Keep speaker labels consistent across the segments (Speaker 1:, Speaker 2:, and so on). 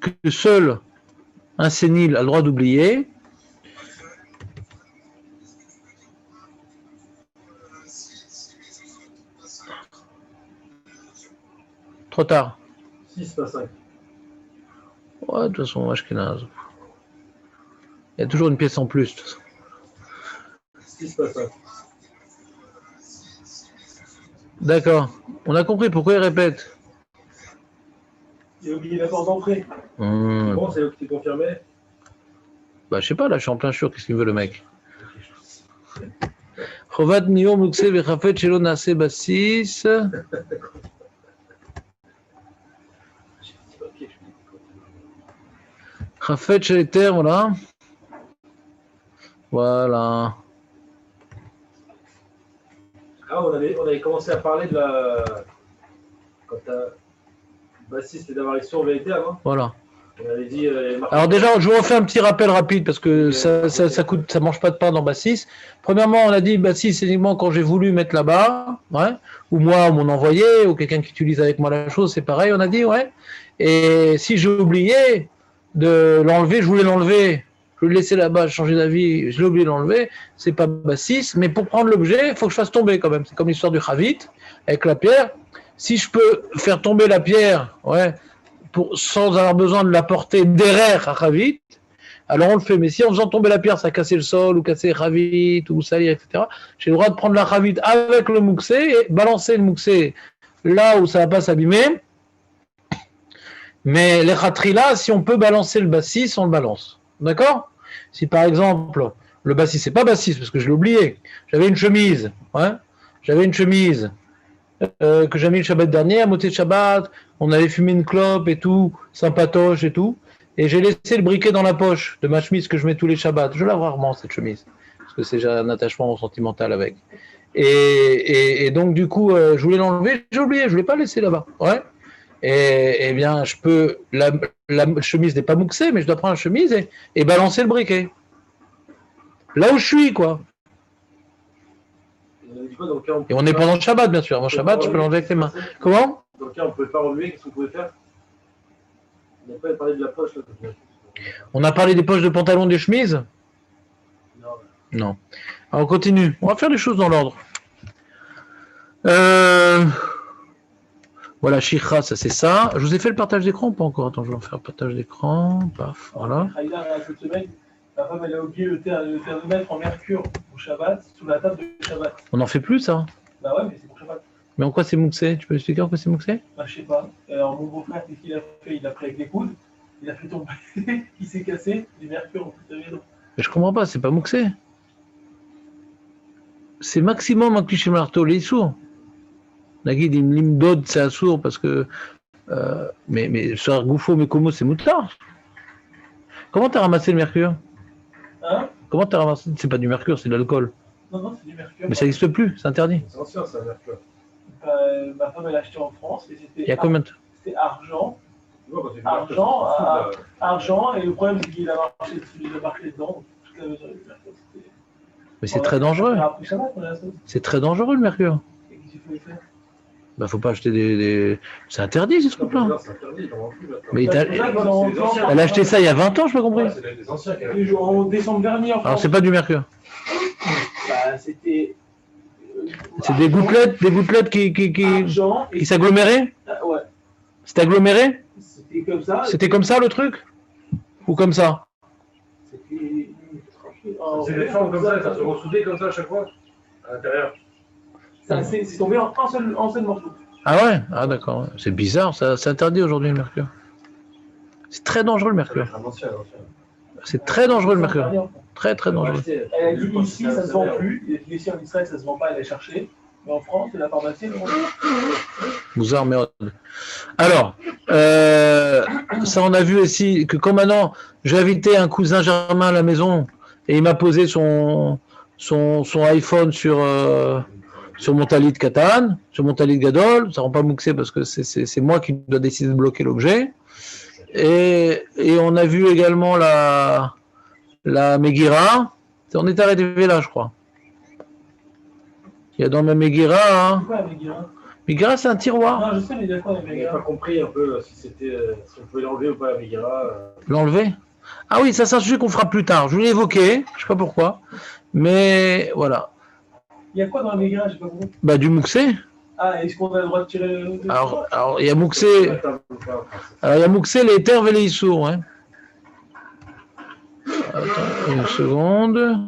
Speaker 1: que seul un sénile a le droit d'oublier. Trop tard.
Speaker 2: 6, pas 5.
Speaker 1: Ouais, de toute façon, Ashkenaz. Il y a toujours une pièce en plus.
Speaker 2: 6, pas 5.
Speaker 1: D'accord. On a compris pourquoi il répète.
Speaker 2: Il a oublié la porte d'entrée. Bon, c'est là que tu confirmé.
Speaker 1: Bah, je sais pas, là, je suis en plein sûr. Qu'est-ce qu'il veut, le mec? Chovat Nio Mukse Vechafet Shelo Nase Bassis. Chafet Shelter, voilà. Voilà.
Speaker 2: Ah, on avait commencé à parler de la. Quand t'as. Bassiste et d'avoir vérité avant.
Speaker 1: Voilà.
Speaker 2: On avait dit.
Speaker 1: Alors déjà, je vous refais un petit rappel rapide parce que ça coûte, ça mange pas de pain dans Bassis. Premièrement, on a dit Bassis, c'est uniquement quand j'ai voulu mettre là-bas, ouais, ou moi, ou mon envoyé, ou quelqu'un qui utilise avec moi la chose, c'est pareil, on a dit, ouais. Et si j'ai oublié de l'enlever, je voulais l'enlever, je le laisser là-bas, changer d'avis, je l'ai oublié de l'enlever, c'est pas Bassis, mais pour prendre l'objet, il faut que je fasse tomber quand même. C'est comme l'histoire du Chavit avec la pierre. Si je peux faire tomber la pierre, ouais, sans avoir besoin de la porter derrière à Chavit, alors on le fait. Mais si en faisant tomber la pierre, ça a cassé le sol, ou cassé Chavit, ou salir, etc., j'ai le droit de prendre la Chavit avec le Mouxé et balancer le Mouxé là où ça ne va pas s'abîmer. Mais les Khatrila, si on peut balancer le bassis, on le balance. D'accord? Si par exemple, le bassis, c'est pas bassis, parce que je l'ai oublié. J'avais une chemise, ouais. J'avais une chemise que j'ai mis le Shabbat dernier, à Moté Shabbat, on avait fumé une clope et tout, sympatoche et tout, et j'ai laissé le briquet dans la poche de ma chemise que je mets tous les Shabbats. Je lave rarement cette chemise, parce que c'est déjà un attachement sentimental avec. Et donc du coup, je voulais l'enlever, j'ai oublié, je voulais pas laisser là-bas. Ouais. Et bien, je peux, la chemise n'est pas mouxée, mais je dois prendre la chemise et balancer le briquet. Là où je suis, quoi. Et on est pendant le Shabbat, bien sûr. Avant Shabbat, je peux l'enlever avec les mains. Comment?
Speaker 2: Dans le cas, on ne pouvait pas remuer, qu'est-ce qu'on pouvait faire? On n'a pas parlé de la poche, là.
Speaker 1: On a parlé des poches de pantalon des chemises?
Speaker 2: Non.
Speaker 1: Non. Alors, on continue. On va faire les choses dans l'ordre. Voilà, Shikha, ça c'est ça. Je vous ai fait le partage d'écran ou pas encore? Attends, je vais en faire le partage d'écran. Paf, voilà.
Speaker 2: Cette semaine, la femme, elle a oublié le thermomètre en mercure au Shabbat, sous la table de Shabbat.
Speaker 1: On n'en fait plus, ça?
Speaker 2: Bah ouais, mais c'est pour Shabbat.
Speaker 1: Mais en quoi c'est mouxé? Tu peux expliquer en quoi c'est mouxé?
Speaker 2: Bah, je sais pas. Alors, mon beau-frère, qu'est-ce qu'il a fait? Il a pris avec les coudes, il a fait tomber, il s'est cassé, du mercure en toute la maison.
Speaker 1: Mais je comprends pas, c'est pas mouxé. C'est maximum un cliché marteau, les sourds. Nagid, il me limdod, c'est assourd parce que. Mais sur Goufo, mais comment c'est moutard? Comment t'as ramassé le mercure?
Speaker 2: Hein?
Speaker 1: Comment t'as ramassé? C'est pas du mercure, c'est de l'alcool.
Speaker 2: Non, c'est du mercure.
Speaker 1: Mais ça n'existe plus, c'est interdit.
Speaker 2: C'est ancien, ça, mercure. Ma femme, elle a acheté en France et c'était.
Speaker 1: Il y a combien de...
Speaker 2: C'était argent.
Speaker 1: Ouais,
Speaker 2: Argent, et le problème, c'est qu'il a marché dedans. Toute la maison, le mercure, c'était.
Speaker 1: Mais c'est très dangereux. C'est très dangereux le mercure.
Speaker 2: Et qu'est-ce qu'il fallait faire?
Speaker 1: Bah, faut pas acheter des... C'est interdit, ces trucs-là. Mais elle a acheté ça il y a 20 ans, je n'ai pas compris.
Speaker 2: Ouais, c'est des anciens. En décembre dernier, en France.
Speaker 1: Alors, c'est pas du mercure.
Speaker 2: Bah, c'était.
Speaker 1: C'est des gouttelettes qui s'aggloméraient?
Speaker 2: Ouais.
Speaker 1: C'était aggloméré?
Speaker 2: C'était comme ça.
Speaker 1: C'était comme ça le truc? Ou comme ça?
Speaker 2: C'était. C'est des formes comme ça, ça se ressoudait comme ça à chaque fois, à l'intérieur. C'est tombé en un seul morceau.
Speaker 1: Ah ouais? Ah d'accord. C'est bizarre, ça, c'est interdit aujourd'hui le mercure. C'est très dangereux le mercure. C'est très dangereux le mercure. Très très dangereux.
Speaker 2: Elle a dit ici ça se vend plus. Il a dit ici en Israël ça se vend pas, elle est cherchée. Mais en France, la pharmacie, elle
Speaker 1: Mouzar Mérod. Alors, ça on a vu aussi que comme maintenant j'ai invité un cousin germain à la maison et il m'a posé son iPhone sur mon talit Katan, sur mon talit Gadol, ça rend pas mouxé parce que c'est moi qui dois décider de bloquer l'objet. Et on a vu également la Megira. On est arrivé là, je crois. Il y a dans ma Megira. Hein. Megillah, c'est un tiroir.
Speaker 2: Non, je sais, mais des fois,
Speaker 3: On n'a pas compris un peu si on pouvait l'enlever ou pas la Megillah.
Speaker 1: L'enlever? Ah oui, ça c'est un sujet qu'on fera plus tard. Je voulais l'évoquer, je sais pas pourquoi. Mais voilà.
Speaker 2: il y a quoi dans la Megillah? Je sais pas compris.
Speaker 1: Bah, du mouxé.
Speaker 2: Ah, est-ce qu'on a le droit de tirer le.
Speaker 1: Alors, il y a mouxé. Alors, il y a mouxé, les terres et les issours. Hein. Attends, une seconde.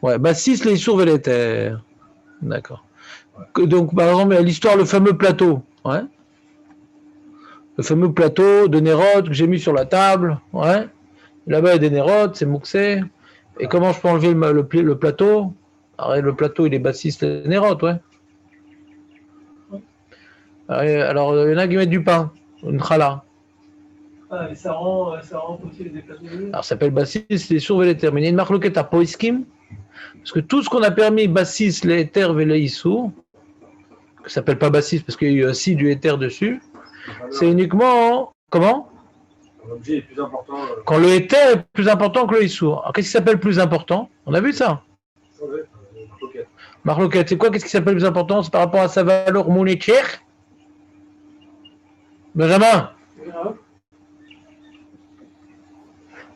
Speaker 1: Ouais, bah 6, les issours et les terres. D'accord. Donc, par exemple, l'histoire, le fameux plateau. Ouais. Le fameux plateau de Nérode que j'ai mis sur la table. Ouais. Là-bas, il y a des Nérodes, c'est mouxé. Et comment je peux enlever le plateau? Alors, le plateau, il est bassiste les Nérodes, ouais. Alors, il y en a qui mettent du pain, une challah.
Speaker 2: Ah, et ça rend aussi les déplacements.
Speaker 1: Alors, ça s'appelle bassiste les sourds et les terres. Mais il y a une marloquette à poiskim. Parce que tout ce qu'on a permis bassiste les terres et les issours, que ça s'appelle pas bassiste parce qu'il y a eu aussi du éther dessus, c'est uniquement. Comment?
Speaker 3: L'objet est plus important.
Speaker 1: Quand le éther est plus important que le issour. Alors, qu'est-ce qui s'appelle plus important? On a vu ça? Marloquette, c'est quoi? Qu'est-ce qui s'appelle plus important? C'est par rapport à sa valeur monétaire? Benjamin?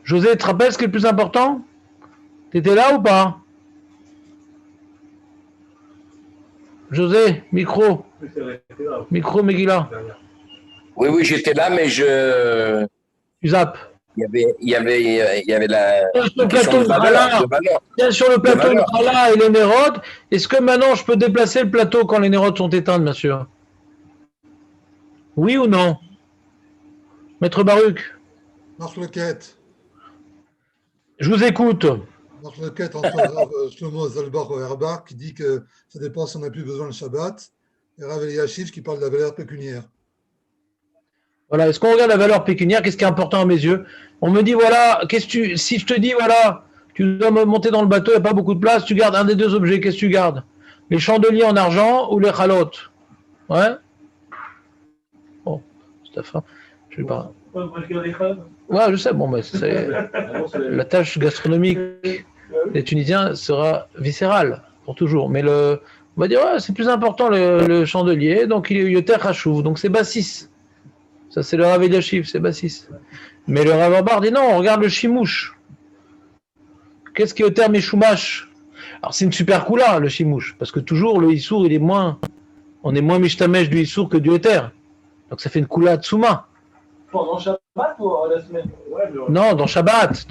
Speaker 1: José, tu te rappelles ce qui est le plus important? T'étais là ou pas? José, micro. Micro, Megillah.
Speaker 4: Oui, oui, j'étais là, mais je.
Speaker 1: Tu zappes.
Speaker 4: Il y avait la.
Speaker 1: Sur le plateau de Khala, sur le plateau de Khala et les Nérodes, est-ce que maintenant je peux déplacer le plateau quand les Nérodes sont éteintes, bien sûr? Oui ou non? Maître Baruch?
Speaker 5: Marloquette.
Speaker 1: Je vous écoute.
Speaker 5: Marloquette entre Shlomo Zalbar et Herbach qui dit que ça dépend si on n'a plus besoin de Shabbat. Et Rav Eliashiv qui parle de la valeur pécuniaire.
Speaker 1: Voilà, est-ce qu'on regarde la valeur pécuniaire? Qu'est-ce qui est important à mes yeux? On me dit, voilà, si je te dis, voilà, tu dois monter dans le bateau, il n'y a pas beaucoup de place, tu gardes un des deux objets, qu'est-ce que tu gardes? Les chandeliers en argent ou les chalotes? Ouais? Bon, c'est la fin. Je sais pas. Ouais, je sais, bon, mais la tâche gastronomique des Tunisiens sera viscérale pour toujours. Mais on va dire, ouais, c'est plus important le chandelier, donc il est Yoter Hachouv, donc c'est Bassis. Ça, c'est le Rav Eliashiv, c'est Bassis. Mais le Rav Abar dit non, on regarde le Chimouche. Qu'est-ce qui est Yoter Meshumash? Alors, c'est une super coula, le Chimouche, parce que toujours, le Issour, on est moins Mishtamesh du Issour que du Yoter. Donc, ça fait une coula Tsuma.
Speaker 2: Pendant Shabbat ou la semaine?
Speaker 1: Non, dans Shabbat.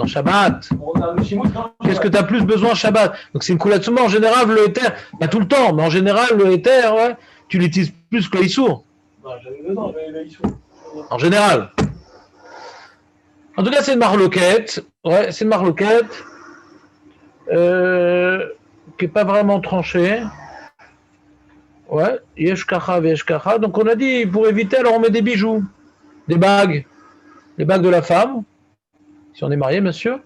Speaker 1: Qu'est-ce que tu as plus besoin Shabbat? Donc c'est une koulatsuma. En général, le éther, pas tout le temps, mais en général, le éther, ouais, tu l'utilises plus que le issour.
Speaker 2: Non, j'avais besoin, le issour.
Speaker 1: En général. En tout cas, c'est une marloquette. Ouais, c'est une marloquette qui n'est pas vraiment tranchée. Ouais, yeshkacha, veshkacha. Donc on a dit, pour éviter, alors on met des bijoux. Des bagues, les bagues de la femme, si on est marié, bien sûr.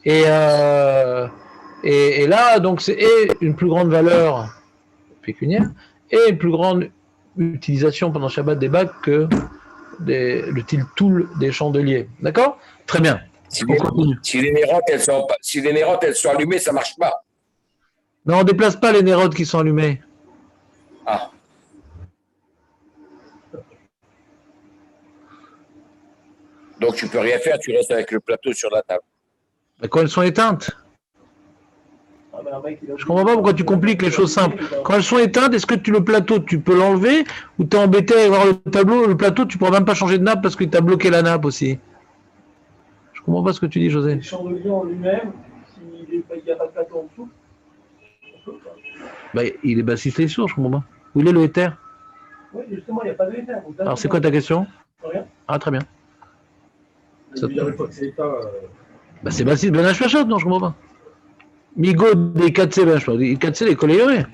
Speaker 1: Et là, donc, c'est une plus grande valeur pécuniaire et une plus grande utilisation pendant Shabbat des bagues que le tiltoul des chandeliers. D'accord? Très bien.
Speaker 4: Si les nérodes, elles sont allumées, ça ne marche pas.
Speaker 1: Non, on ne déplace pas les nérodes qui sont allumés.
Speaker 4: Ah. Donc tu peux rien faire, tu restes avec le plateau sur la table.
Speaker 1: Mais quand elles sont éteintes. Je comprends pas pourquoi tu compliques les choses simples. Quand elles sont éteintes, est-ce que le plateau, tu peux l'enlever ou t'es embêté à voir le plateau, tu pourras même pas changer de nappe parce que tu as bloqué la nappe aussi? Je comprends pas ce que tu dis, José.
Speaker 2: Le chandelier en lui-même, s'il n'y a pas de plateau en dessous.
Speaker 1: Bah, il est bassiste et sourd, je comprends pas. Où il est le éther?
Speaker 2: Oui, justement, il n'y a pas de éther.
Speaker 1: Alors c'est quoi ta question?
Speaker 2: Rien.
Speaker 1: Ah, très bien.
Speaker 3: Bah,
Speaker 1: c'est bassiste Ben Hashpachot, non, je comprends pas. Migo des 4C Ben Hashpachot. Les 4C, les collègues.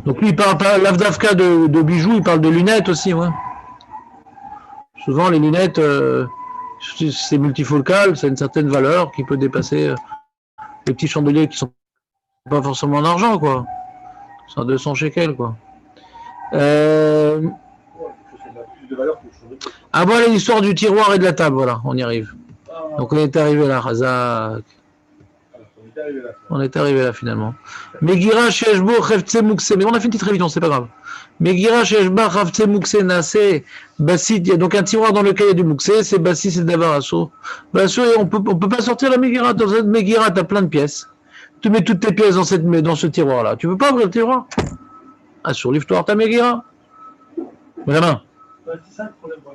Speaker 1: Donc lui, il parle pas, l'Avdavka de bijoux, il parle de lunettes aussi, ouais. Souvent, les lunettes, c'est multifocal, ça a une certaine valeur qui peut dépasser les petits chandeliers qui sont pas forcément en argent, quoi. C'est en 200 shekels, quoi. Ah voilà l'histoire du tiroir et de la table, voilà, on y arrive. Donc on est arrivé là, Razak.
Speaker 3: était arrivé là.
Speaker 1: On est arrivé là finalement. Megira sheshbo chefte mukse. Mais on a fait une petite révision, c'est pas grave. Megira sheshba chefte mukse nase basit. Il y a donc un tiroir dans lequel il y a du mukse, c'est basit, c'est davar asso. Basso, on peut pas sortir la Megira. Dans cette Megira, t'as plein de pièces. Tu mets toutes tes pièces dans ce tiroir-là. Tu peux pas ouvrir le tiroir? Assur, livre-toi ta Megira. Vraiment.
Speaker 2: Ouais, c'est ça le problème. Moi,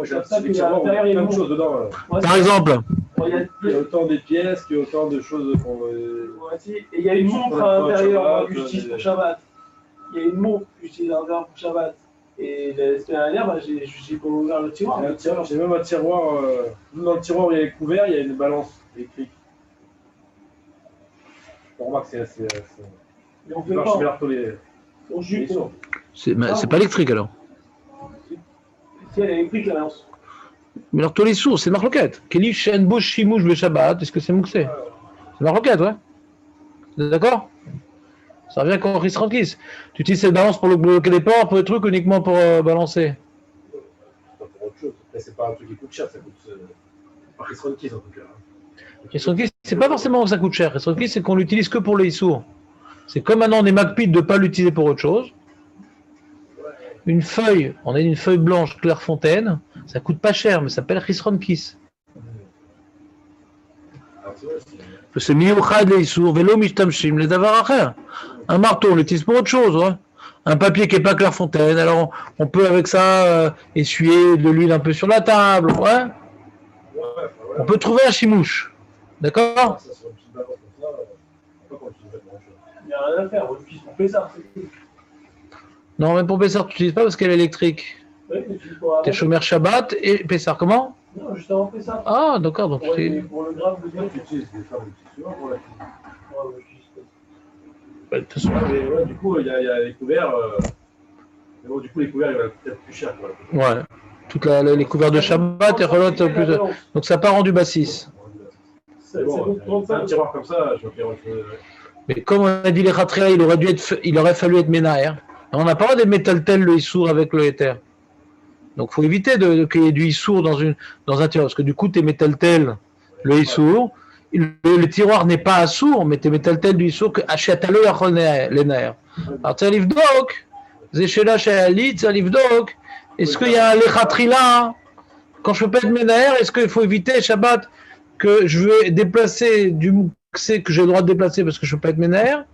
Speaker 3: J'ai un petit tiroir où il y a plein de choses dedans.
Speaker 1: Par exemple.
Speaker 3: Il y a autant de pièces qu'il y a autant de choses qu'on.
Speaker 2: Et il y a une montre à l'intérieur que j'utilise pour Shabbat. Il y a une montre que j'utilise à l'intérieur pour Shabbat. Et la semaine dernière, j'ai pas ouvert le tiroir.
Speaker 3: J'ai même un tiroir. Dans le tiroir où il y a les couverts, il y a une balance électrique. On remarque que c'est assez.
Speaker 2: Mais on fait
Speaker 3: marche bien
Speaker 2: pas.
Speaker 3: tous les.
Speaker 2: On jus.
Speaker 1: C'est pas électrique alors.
Speaker 2: Si elle est électrique, la balance.
Speaker 1: Mais alors tous les sourds, c'est marloquette. Keli shen bo shimouch be Shabbat, est-ce que c'est mouxé? C'est marloquette, ouais. Vous êtes d'accord? Ça revient quand Chris Rankis. Tu utilises cette balance pour bloquer les ports, pour les trucs, uniquement pour balancer.
Speaker 3: C'est pas pour autre chose. Après, c'est pas un truc qui coûte cher, ça coûte. Par Chris Ronquis en tout cas.
Speaker 1: Chris Rankis, c'est pas forcément que ça coûte cher. Chris Rankis, c'est qu'on l'utilise que pour les sourds. C'est comme maintenant on est MacPid de ne pas l'utiliser pour autre chose. Une feuille, on a une feuille blanche Clairefontaine, ça coûte pas cher, mais ça s'appelle Chris Rankis. C'est miouchad les sourds, vélo mishtamshim, les davar acher. Un marteau, on l'utilise pour autre chose. Ouais. Un papier qui n'est pas Clairefontaine, alors on peut avec ça essuyer de l'huile un peu sur la table. Ouais. On peut trouver un chimouche. D'accord?
Speaker 2: Il n'y a rien à faire, on utilise pour Pessar, c'est tout.
Speaker 1: Non, même pour Pessar, tu n'utilises pas parce qu'elle est électrique.
Speaker 2: Oui, mais tu pour
Speaker 1: T'es chômeur Shabbat et Pessar, comment?
Speaker 2: Non, juste avant Pessar.
Speaker 1: Ah, d'accord, donc
Speaker 2: Pour
Speaker 1: c'est.
Speaker 2: le grave de
Speaker 3: Tu utilises des femmes souvent pour la cuisine.
Speaker 1: De toute façon.
Speaker 3: Mais ouais, du coup, il y a les couverts. Mais bon, du coup, les couverts, ils valent peut-être plus cher. Quoi.
Speaker 1: Ouais. Toutes les couverts de Shabbat et relotes plus. Donc ça part en du bassis.
Speaker 3: C'est bon, un tiroir comme ça, je vais faire autre chose.
Speaker 1: Mais comme on a dit les Khatria, il aurait fallu être Ména'er. On n'a pas le droit de mettre tel le Issour avec le Éther. Donc il faut éviter qu'il y ait du Issour dans un tiroir. Parce que du coup, tu mets tel le Issour. Le tiroir n'est pas assour, mais tu mets tel du Issour que Achetalo Yachol Lenaer. Alors tu arrives donc. Zéchela Shalit, tu arrives donc. Est-ce qu'il y a un Lechatri là? Quand je peux pas être Ména'er, est-ce qu'il faut éviter Shabbat que je veux déplacer du Mouxé que j'ai le droit de déplacer parce que je peux pas être Ména'er?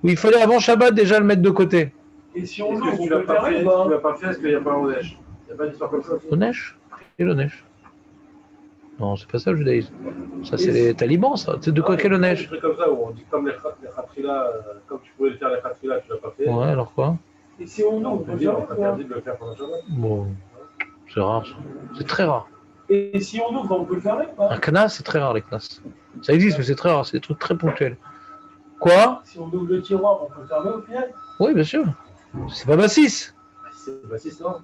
Speaker 1: Ou il fallait avant Shabbat déjà le mettre de côté?
Speaker 2: Et si on
Speaker 3: Est-ce
Speaker 2: l'ouvre,
Speaker 3: que
Speaker 2: on
Speaker 3: tu
Speaker 2: peut
Speaker 3: l'as
Speaker 2: le
Speaker 3: pas
Speaker 2: faire
Speaker 3: fait?
Speaker 2: ou pas?
Speaker 3: Tu l'as pas fait, est-ce qu'il n'y a pas un Odesh? Il n'y a pas d'histoire comme ça?
Speaker 1: Le neige? Et le neige? Non, c'est pas ça le judaïsme. Ça, c'est les talibans, ça. C'est de quoi qu'est le neige?
Speaker 3: Des trucs comme ça où on dit comme les Khatrila, comme tu pouvais le faire les Khatrila, tu l'as pas fait.
Speaker 1: Ouais, alors quoi?
Speaker 2: Et si on ouvre, on peut
Speaker 3: On
Speaker 2: le faire ou pas?
Speaker 3: t'interdit de le faire pendant Shabbat.
Speaker 1: Bon, c'est rare, ça. C'est très rare.
Speaker 2: Et si on ouvre, on peut le fermer ou pas?
Speaker 1: Un knas, c'est très rare, les knas. Ça existe, mais c'est très rare. C'est des trucs très ponctuels. Quoi?
Speaker 2: Si on ouvre le tiroir, on peut le fermer au final?
Speaker 1: Oui, bien sûr. C'est pas bassis.
Speaker 3: Bah si, non.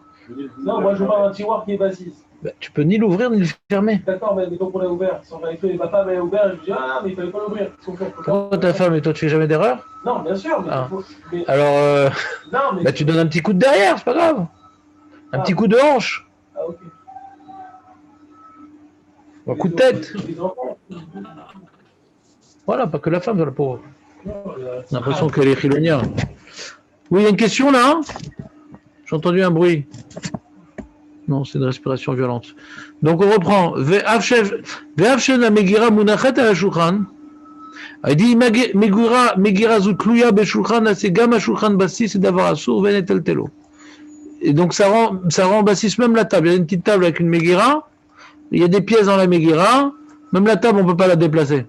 Speaker 2: Non, moi je vois un tiroir qui est bassiste.
Speaker 1: Bah, tu peux ni l'ouvrir ni le fermer.
Speaker 2: D'accord, mais donc on l'a ouvert. Si on avait fait, ma femme elle a ouvert, je dis ah, mais il fallait pas l'ouvrir.
Speaker 1: Comment ta femme et toi, tu fais jamais d'erreur?
Speaker 2: Non, bien sûr, mais,
Speaker 1: Ah.
Speaker 2: mais
Speaker 1: Alors,
Speaker 2: non, mais
Speaker 1: bah, tu donnes un petit coup de derrière, c'est pas grave. Un petit coup de hanche.
Speaker 2: ah ok.
Speaker 1: Ou un coup de tête.
Speaker 2: Les enfants.
Speaker 1: Voilà, pas que la femme, la pauvre.
Speaker 2: Non,
Speaker 1: J'ai l'impression qu'elle est chilonienne. Oui, il y a une question là? J'ai entendu un bruit. Non, c'est une respiration violente. Donc on reprend. Ve'avshena megira munachet al shulchan. Il dit megira zutluya beshulchan, c'est gama shulchan bassis et davar asur venetel telo. Et donc ça rend bassis même la table. Il y a une petite table avec une megira. Il y a des pièces dans la megira. Même la table, on ne peut pas la déplacer.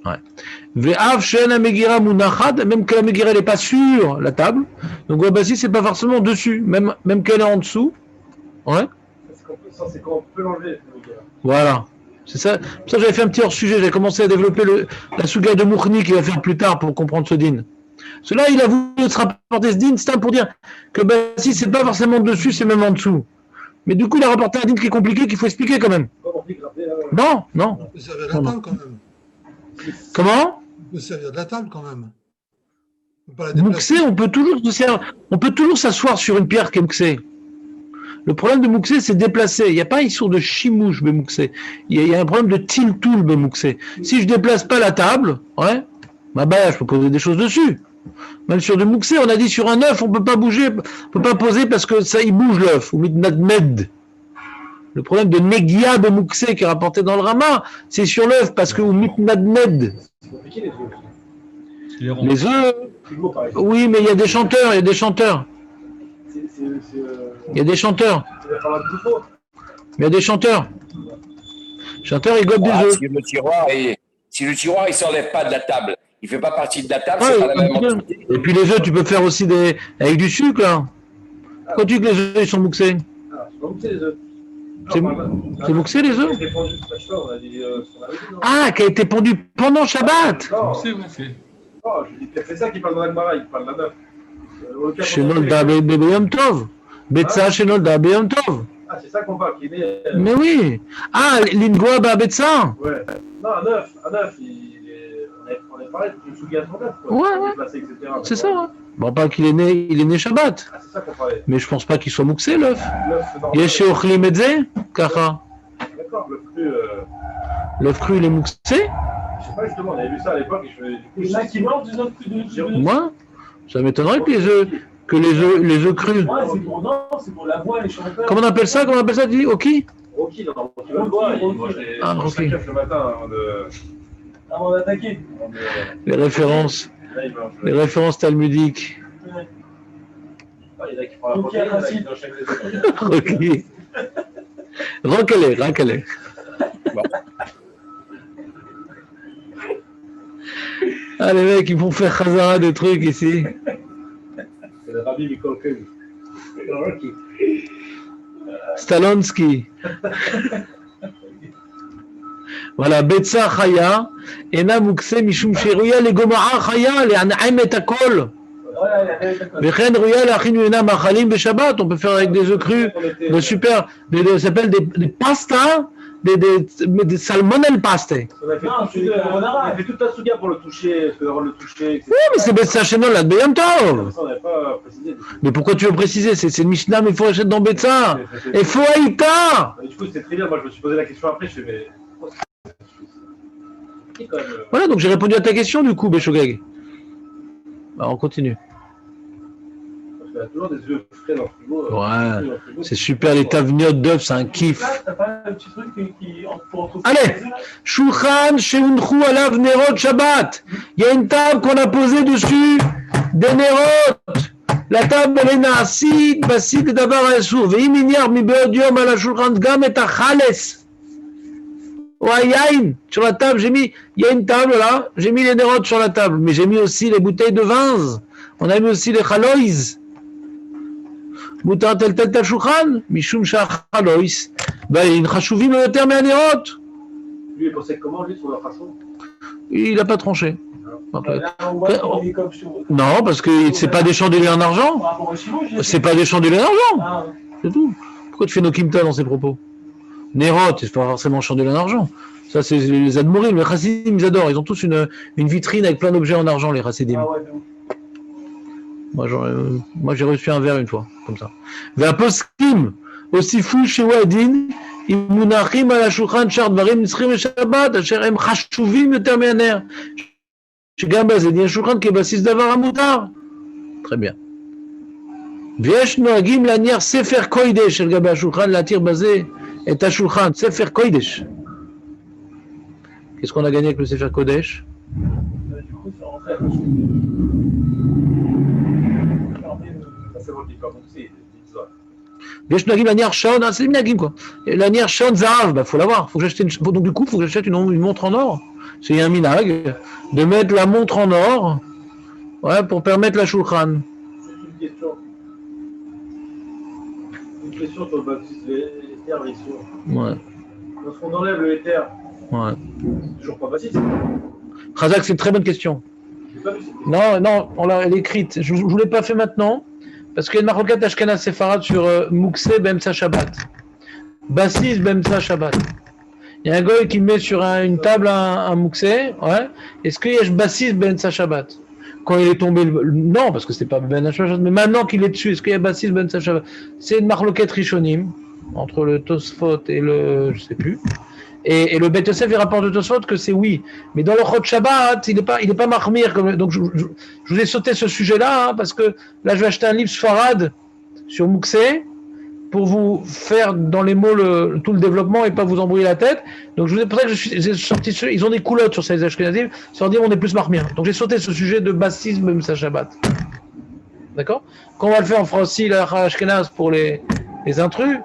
Speaker 1: Ouais. Même que la megira n'est pas sur la table, donc bassis c'est pas forcément dessus, même qu'elle est en dessous. Ouais.
Speaker 3: Ça, c'est quand on peut l'enlever.
Speaker 1: Voilà. C'est ça. Ça j'avais fait un petit hors-sujet, j'ai commencé à développer la souga de Mourni qu'il va faire plus tard pour comprendre ce din. Cela, il a voulu se rapporter ce din, c'est pour dire que bassis c'est pas forcément dessus, c'est même en dessous. Mais du coup, il a rapporté un din qui est compliqué qu'il faut expliquer quand même. Non.
Speaker 5: On peut servir de la table quand même.
Speaker 1: Comment?
Speaker 5: On peut servir de la table quand même. On peut pas la déplacer.
Speaker 1: Mouxé, on peut toujours s'asseoir sur une pierre qui est mouxée. Le problème de Mouxé, c'est déplacer. Il n'y a pas un issue de chimouche, Mouxé. Il y a un problème de tiltoul, Mouxé. Si je déplace pas la table, ouais, je peux poser des choses dessus. Même sur du Mouxé, on a dit sur un œuf, on peut pas bouger, on peut pas poser parce que ça, il bouge l'œuf. Ou mitnadmed. Le problème de Negia de Mouxé qui est rapporté dans le Rama, c'est sur l'œuf parce que ou mitnadmed.
Speaker 3: C'est compliqué les œufs aussi.
Speaker 1: Les œufs, oui, mais il y a des chanteurs, il y a des chanteurs. Il y a des chanteurs. Il y a des chanteurs. Chanteurs, ils gobent des œufs.
Speaker 4: Si le tiroir il s'enlève pas de la table, il fait pas partie de la table, c'est pas la même entité.
Speaker 1: Et puis les œufs, tu peux faire aussi avec du sucre, là. Quand tu dis que les œufs ils sont mouxés. C'est mouxé les œufs? Ah, qui a été pondu pendant Shabbat.
Speaker 3: Non, c'est ça qui parle dans l'Agmara, il parle de la neuf.
Speaker 1: Chez Nolda Beyom Tov. Betsa chez Nolda Beyom Tov.
Speaker 3: Ah, c'est ça qu'on parle, qui est né.
Speaker 1: Mais oui. Ah, l'Ingoa Betsa.
Speaker 3: Ouais. Non, un œuf, on est parlé de Tsugi à son œuf.
Speaker 1: Ouais. C'est ça. Hein. Bon, pas qu'il est né Shabbat.
Speaker 3: Ah, c'est ça qu'on parlait.
Speaker 1: Mais je pense pas qu'il soit mouxé l'œuf.
Speaker 3: L'œuf, non.
Speaker 1: Yesh Ochlim et Zé, Kacha.
Speaker 3: D'accord, l'œuf cru.
Speaker 1: L'œuf cru, il est mouxé?
Speaker 3: Je sais pas, justement, on avait vu ça à l'époque.
Speaker 2: Il y en a qui mangent des œufs crus de.
Speaker 1: Moi, ça m'étonnerait que les œufs crus.
Speaker 2: Ouais, c'est pour la voix, les chanteurs.
Speaker 1: Comment on appelle ça? Tu dis Oki?
Speaker 3: Rocky, non, Rocky Balboa, il mange des 5 œufs le matin
Speaker 2: avant d'attaquer.
Speaker 1: Les références.
Speaker 3: Là, il mange.
Speaker 1: Les références talmudiques.
Speaker 2: Ouais.
Speaker 3: Il y en a qui font la protéine, il y en a qui dans chaque
Speaker 1: Rocky. Rancalé.
Speaker 4: Bon.
Speaker 1: Ah, les mecs, ils vont faire Khazara des trucs ici.
Speaker 3: C'est le Rabbi Mikol Ken. Rocky.
Speaker 1: Stalonsky. Voilà, Betsa Chaya, Ena Mukse Mishum Sheruya, les Gomara Chaya, les An'aim et Akol. Vechen Ruya, la Chinu Ena Machalim Beshabbat. On peut faire avec des œufs crus, de super, ça s'appelle des pastas, des salmonelles pastes.
Speaker 3: On a fait toute la souga pour le toucher, parce que d'avoir le toucher, etc.
Speaker 1: Oui, mais c'est Betsa Shenol, la Beyam Tov.
Speaker 3: Ça, on n'avait pas précisé.
Speaker 1: Mais pourquoi tu veux préciser? C'est le Mishnah, mais il faut acheter dans Betsa. Et faut Haïta.
Speaker 3: Du coup, c'était très bien. Moi, je me suis posé la question après. Je fais, mais.
Speaker 1: Voilà, donc j'ai répondu à ta question du coup, Béchogag. Alors on continue.
Speaker 3: Parce qu'il y a toujours des œufs frais dans le frigo.
Speaker 1: Ouais, c'est super, les taveniotes d'œufs, c'est un kiff.
Speaker 2: T'as pas un petit truc pour retrouver.
Speaker 1: Allez, Shulchan Sheunchu Alav Nerot Shabbat. Il y a une table qu'on a posée dessus, des Nerot. La table, elle est naasid, basid, davar asur. Ve'im inyar mi be'od yom ala shulchan gam et achales. Ouais, sur la table, il y a une table là, j'ai mis les nérotes sur la table, mais j'ai mis aussi les bouteilles de vin, on a mis aussi les chaloïs. Moutar tel shulchan, mishum shach chaloïs. Il chashuvim le terme à nérotes.
Speaker 3: Lui, il pensait comment, lui, sur la façon?
Speaker 1: Il n'a pas tranché.
Speaker 2: Là, on voit qu'il est comme sur.
Speaker 1: Non, parce que c'est pas des chandeliers en argent.
Speaker 2: Par rapport au chimou,
Speaker 1: C'est pas des chandeliers en argent.
Speaker 2: Ah,
Speaker 1: C'est tout. Pourquoi tu fais nos kimta dans ces propos? Néroth, c'est pas forcément chandelier en argent. Ça, c'est les Admorim, les Chassidim, ils adorent. Ils ont tous une vitrine avec plein d'objets en argent, les Chassidim.
Speaker 2: ah ouais, donc.
Speaker 1: Moi, j'ai reçu un verre une fois, comme ça. Ve'aposkim, aussi fou chez Wadin, imunachim ala shulchan shar dvarim nitzchim shabbat, asher em chashuvim yoter me'aner. שגם בזה דין שולחן כבסיס דבר המותר. Très bien. ויש נוהגים להניח ספר קוידש על גבי השולחן, להתיר בזה את השולחן, ספר קוידש. Qu'est-ce qu'on a gagné avec le ספר קודש?
Speaker 2: Du coup, ça rentrait à la
Speaker 3: C'est bon, il peut annoncer.
Speaker 1: ויש נוהגים להניח שעון, c'est מנהגים quoi. להניח שעון זהב, faut l'avoir. Donc du coup, faut que j'achète une montre en or. C'est un minag de mettre la montre en or, ouais, pour permettre la shulchan.
Speaker 3: C'est une question sur le baptême, l'éther, l'élection.
Speaker 1: Ouais.
Speaker 3: Lorsqu'on enlève le éther,
Speaker 1: Ouais.
Speaker 3: c'est toujours pas baptiste.
Speaker 1: Khazak, c'est une très bonne question. Non, elle est écrite. Je ne vous l'ai pas fait maintenant, parce qu'il y a une marloquette Ashkenaz Sepharad sur Mouksé Bemsa Shabbat. Bassis Bemsa Shabbat. Il y a un goy qui met sur une table un Mouksé, ouais. Est-ce qu'il y a Bassis Bemsa Shabbat? quand il est tombé, non, parce que c'est pas Ben Hashashabat, mais maintenant qu'il est dessus, est-ce qu'il y a Bassis Ben Hashashabat? C'est une marloquette Rishonim, entre le Tosfot et le, je sais plus. Et le Bet Yosef, il rapporte de Tosfot que c'est oui. Mais dans le Chod Shabbat, il n'est pas marmire. Donc, je vous ai sauté ce sujet-là, hein, parce que là, je vais acheter un livre Sfarad sur Mouxé pour vous faire dans les mots tout le développement et pas vous embrouiller la tête. Donc, c'est pour ça que j'ai sorti ils ont des culottes sur ces Ashkenazim, sur dire on est plus marmire. Donc, j'ai sauté ce sujet de bassisme, même sa Shabbat. D'accord? Quand on va le faire en français, la Ashkenaz pour les intrus,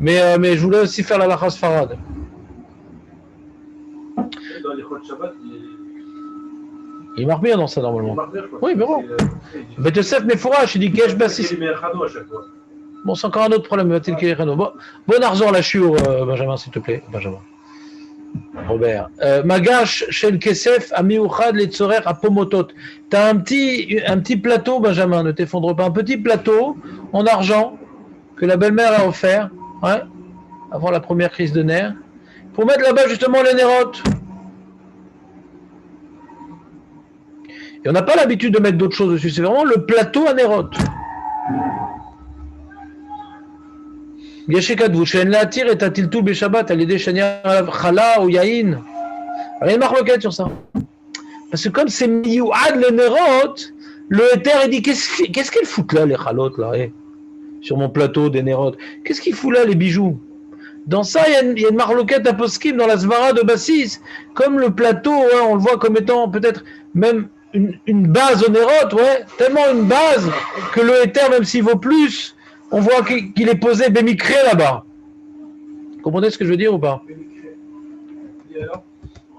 Speaker 1: mais je voulais aussi faire la Lacha Sfarad.
Speaker 3: Dans les Chod Shabbat,
Speaker 1: Il marque bien dans ça normalement.
Speaker 3: bien, quoi.
Speaker 1: Oui, mais bon. Bet Yosef Mefourash, il dit Kesh Bassis.
Speaker 3: Il met un à chaque fois.
Speaker 1: Bon, c'est encore un autre problème. Va-t-il qu'il y ait Rano? Bon argent la chiour, Benjamin, s'il te plaît. Benjamin. Robert. Magash Shel Kesef Amiouchad Letzorer à Pomotot. Tu as un petit plateau, Benjamin, ne t'effondre pas. Un petit plateau en argent que la belle-mère a offert, ouais, avant la première crise de nerfs, pour mettre là-bas justement les nérotes. Et on n'a pas l'habitude de mettre d'autres choses dessus. C'est vraiment le plateau à nérotes. Yeshekadvou, Shen Latir et Tatiltou Beshabbat, Alidé Shania Chala ou Yahin. Il y a une marloquette sur ça. Parce que comme c'est Miyouad le nérotes, le Éther, il dit qu'est-ce qu'elle fout là, les chalotes, là, sur mon plateau des nérotes? Qu'est-ce qu'il fout là, les bijoux? Dans ça, il y a une marloquette à poskim dans la Svara de Bassis. Comme le plateau, ouais, on le voit comme étant peut-être même une base au nérote, ouais, tellement une base que le Éther, même s'il vaut plus, on voit qu'il est posé bémicré là-bas. Vous comprenez ce que je veux dire ou pas?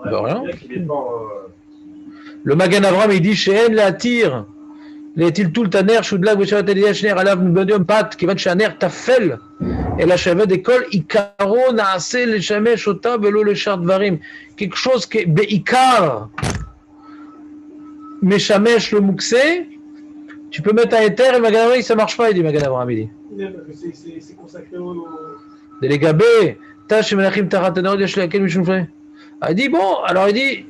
Speaker 1: Ben rien. Le Magan Avram, il dit chez En la tire. Est-il tout le taner, Choudlag, Veshavat Eliashner, Alav, Mbodium, Pat, Kivan Shaner, Tafel, et la Shavet d'école, Ikaro, Naase, le Shameh, Shota, Velo, le Chardvarim. Quelque chose qui est Beikar, Meshamesh, le Mouxé, tu peux mettre un éther et Magan Avram, ça marche pas, il dit Magan Avram, il dit.
Speaker 2: C'est consacré au.
Speaker 1: Délégabé, Tâche, Menachim, Taratanor, Yashlakel, Mishunfle. Il dit, bon, alors il dit,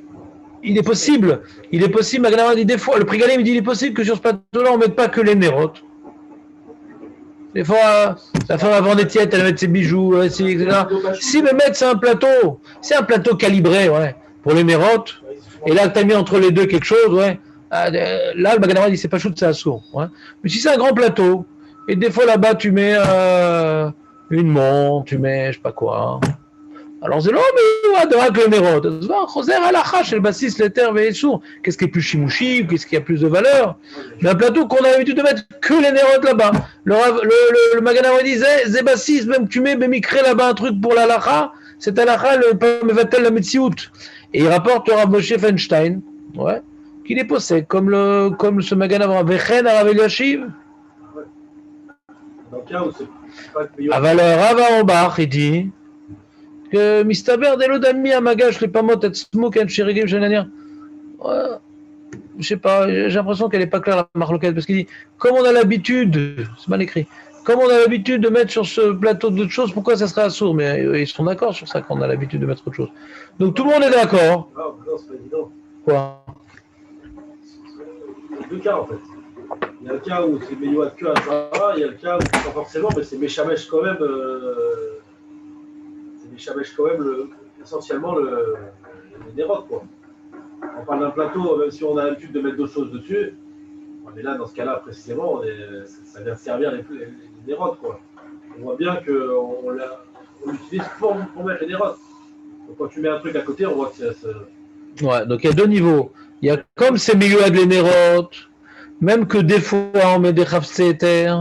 Speaker 1: il est possible, Magan dit des fois, le Prigalim il dit il est possible que sur ce plateau-là on ne mette pas que les nérotes. Des fois, la femme avant des tietes, elle met ses bijoux, etc. Si le maître c'est un plateau calibré, ouais, pour les nérotes, et là tu as mis entre les deux quelque chose, ouais, là le Magan dit c'est pas chaud, c'est assourd. Ouais. Mais si c'est un grand plateau, et des fois là-bas tu mets une montre, tu mets je sais pas quoi. Alors c'est là, mais ouais, que le nérote. Choser à la hache, le bassis, l'éther, et sourd. Qu'est-ce qui est plus chimouchi, qu'est-ce qui a plus de valeur? Mais un plateau qu'on a l'habitude de mettre que les nérotes là-bas. Le Magan Avram disait, Zébassis, même tu mets bémicré là-bas un truc pour la lacha, c'est à lacha, le mevatel la metsiout. Et il rapporte au Rav Moshe Feinstein, ouais, qu'il est possède, comme ce Magan Avram. Vechen à Rav Eliashiv.
Speaker 3: Dans le cas où c'est pas le
Speaker 1: Aval Rav Auerbach, il dit, que Mistaber Delodami à Magash, les Pamot, Etzmouk, Enchirigim, Genania. Je sais pas, j'ai l'impression qu'elle n'est pas claire la marloquette, parce qu'il dit, comme on a l'habitude, c'est mal écrit, comme on a l'habitude de mettre sur ce plateau d'autres choses, pourquoi ça serait assourd? Mais ils sont d'accord sur ça, qu'on a l'habitude de mettre autre chose. Donc tout le monde est d'accord.
Speaker 3: Non, c'est pas évident.
Speaker 1: Quoi?
Speaker 3: Il y a deux cas en fait. Il y a le cas où c'est Meyouad que à Zara, il y a le cas où pas forcément, mais c'est Meshamesh quand même. Meshamesh quand même essentiellement le nérote, quoi. On parle d'un plateau, même si on a l'habitude de mettre d'autres choses dessus, mais là, dans ce cas-là, précisément, ça vient servir les nérotes, quoi. On voit bien qu'on l'utilise pour mettre les nérotes. Donc quand tu mets un truc à côté, on voit que c'est...
Speaker 1: Ouais, donc il y a deux niveaux. Il y a comme c'est milieu de les nérotes, même que des fois on met des Chafseter,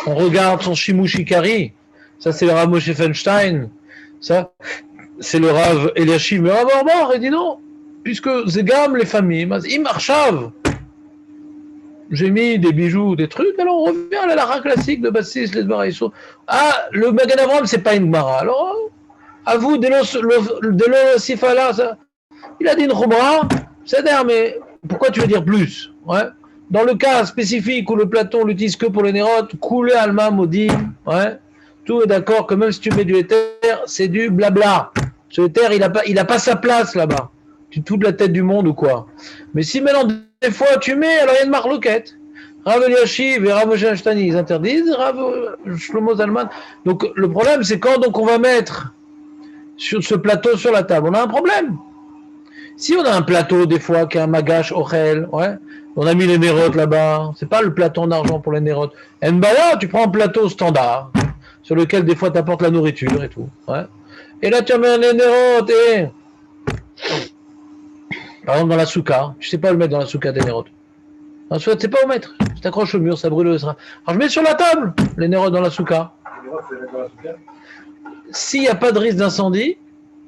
Speaker 1: on regarde son Shimushikari, ça c'est le Rav Moshe Feinstein, ça c'est le Rav Eliashiv, mais Rav Auerbach, il dit non, puisque c'est gamme les familles, im archav. J'ai mis des bijoux, des trucs, alors on revient à la lara classique de Bassis, les Baraïso. Ah, le Magan Avram, c'est pas une Gemara. Alors, à vous, de l'eau Sifala, ça. Il a dit une Khumra, c'est-à-dire, mais pourquoi tu veux dire plus? Ouais. Dans le cas spécifique où le plateau on l'utilise que pour les nérotes, coulé alma maudit, ouais. Tout est d'accord que même si tu mets du éther, c'est du blabla. Ce éther, il a pas sa place là-bas. Tu te fous de la tête du monde ou quoi? Mais si maintenant, des fois, tu mets, alors il y a une marloquette. Rav Eliashiv et Rav Moshe Ashtani, ils interdisent, Rav Shlomo Zalman. Donc le problème, c'est quand donc on va mettre sur ce plateau sur la table, on a un problème. Si on a un plateau, des fois, qui a un magash, ochel, ouais, on a mis les nérotes là-bas, c'est pas le plateau en argent pour les nérotes. Nbaya, tu prends un plateau standard, sur lequel des fois tu apportes la nourriture et tout, ouais. Et là, tu amènes les nérotes et... Par exemple, dans la souka, je sais pas le mettre dans la souka des nérotes. Dans la souka, tu sais pas où mettre. Tu t'accroches au mur, ça brûle le sera. Alors je mets sur la table les nérotes dans la souka. S'il n'y a pas de risque d'incendie,